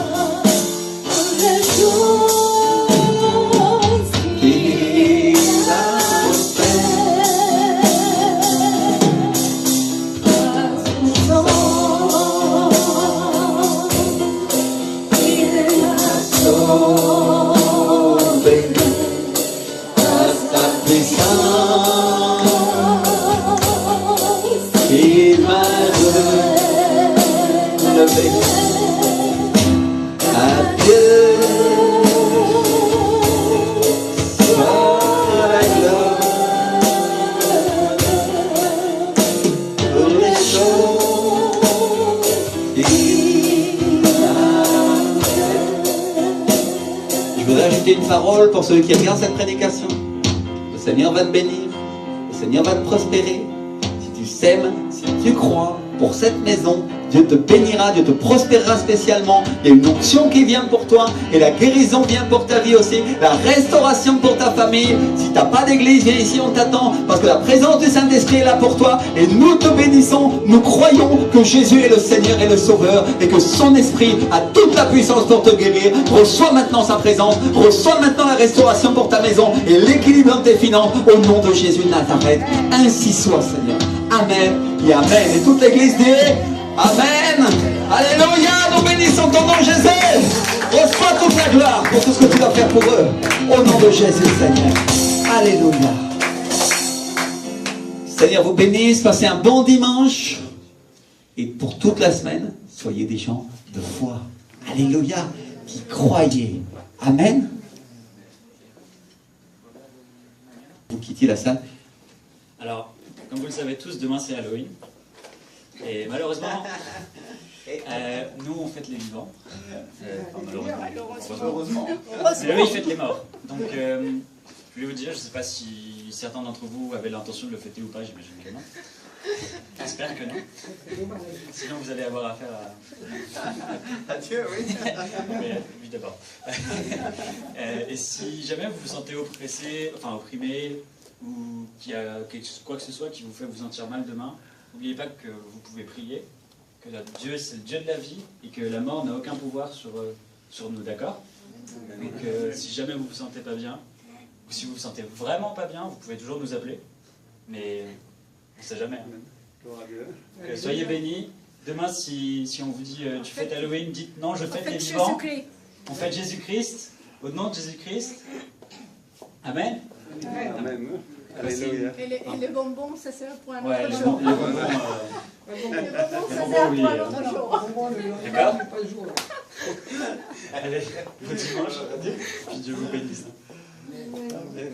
Une parole pour ceux qui regardent cette prédication. Le Seigneur va te bénir, le Seigneur va te prospérer. Si tu sèmes, si tu crois, pour cette maison, Dieu te bénira, Dieu te prospérera spécialement. Il y a une onction qui vient pour toi et la guérison vient pour ta vie aussi. La restauration pour ta famille. Si tu n'as pas d'église, viens ici, on t'attend parce que la présence du Saint-Esprit est là pour toi et nous te bénissons. Nous croyons que Jésus est le Seigneur et le Sauveur et que son Esprit a toute la puissance pour te guérir. Reçois maintenant sa présence, reçois maintenant la restauration pour ta maison et l'équilibre dans tes finances au nom de Jésus de Nazareth. Ainsi soit, Seigneur. Amen et amen. Et toute l'église dit amen. Alléluia. Nous bénissons ton nom, Jésus. Reçois toute la gloire pour tout ce que tu vas faire pour eux. Au nom de Jésus, Seigneur. Alléluia. Seigneur vous bénisse, passez un bon dimanche. Et pour toute la semaine, soyez des gens de foi. Alléluia. Qui croyez. Amen. Vous quittez la salle. Alors, comme vous le savez tous, demain c'est Halloween. Et malheureusement, nous on fête les vivants. Enfin, malheureusement. Heureusement. C'est eux, ils fêtent les morts. Donc, je voulais vous dire, je ne sais pas si certains d'entre vous avaient l'intention de le fêter ou pas, j'imagine que non. J'espère que non. Sinon, vous allez avoir affaire à Dieu, oui. Mais lui d'abord. Et si jamais vous vous sentez oppressé, enfin opprimé, ou qu'il y a quoi que ce soit qui vous fait vous sentir mal demain, n'oubliez pas que vous pouvez prier, que Dieu c'est le Dieu de la vie et que la mort n'a aucun pouvoir sur nous, d'accord? Donc si jamais vous vous sentez pas bien, ou si vous vous sentez vraiment pas bien, vous pouvez toujours nous appeler, mais on ne sait jamais. Donc, soyez bénis. Demain, si on vous dit tu fêtes Halloween, dites non, je fête les vivants. On fête Jésus-Christ, au nom de Jésus-Christ. Amen. Amen. Alléluia. Et les bonbons, ça sert pour un Ouais, autre les jour. bonbons, Les bonbons, ça bonbons, sert oui, pour un autre jour. d'accord? Allez, bon dimanche, puis Dieu vous bénisse. Amen.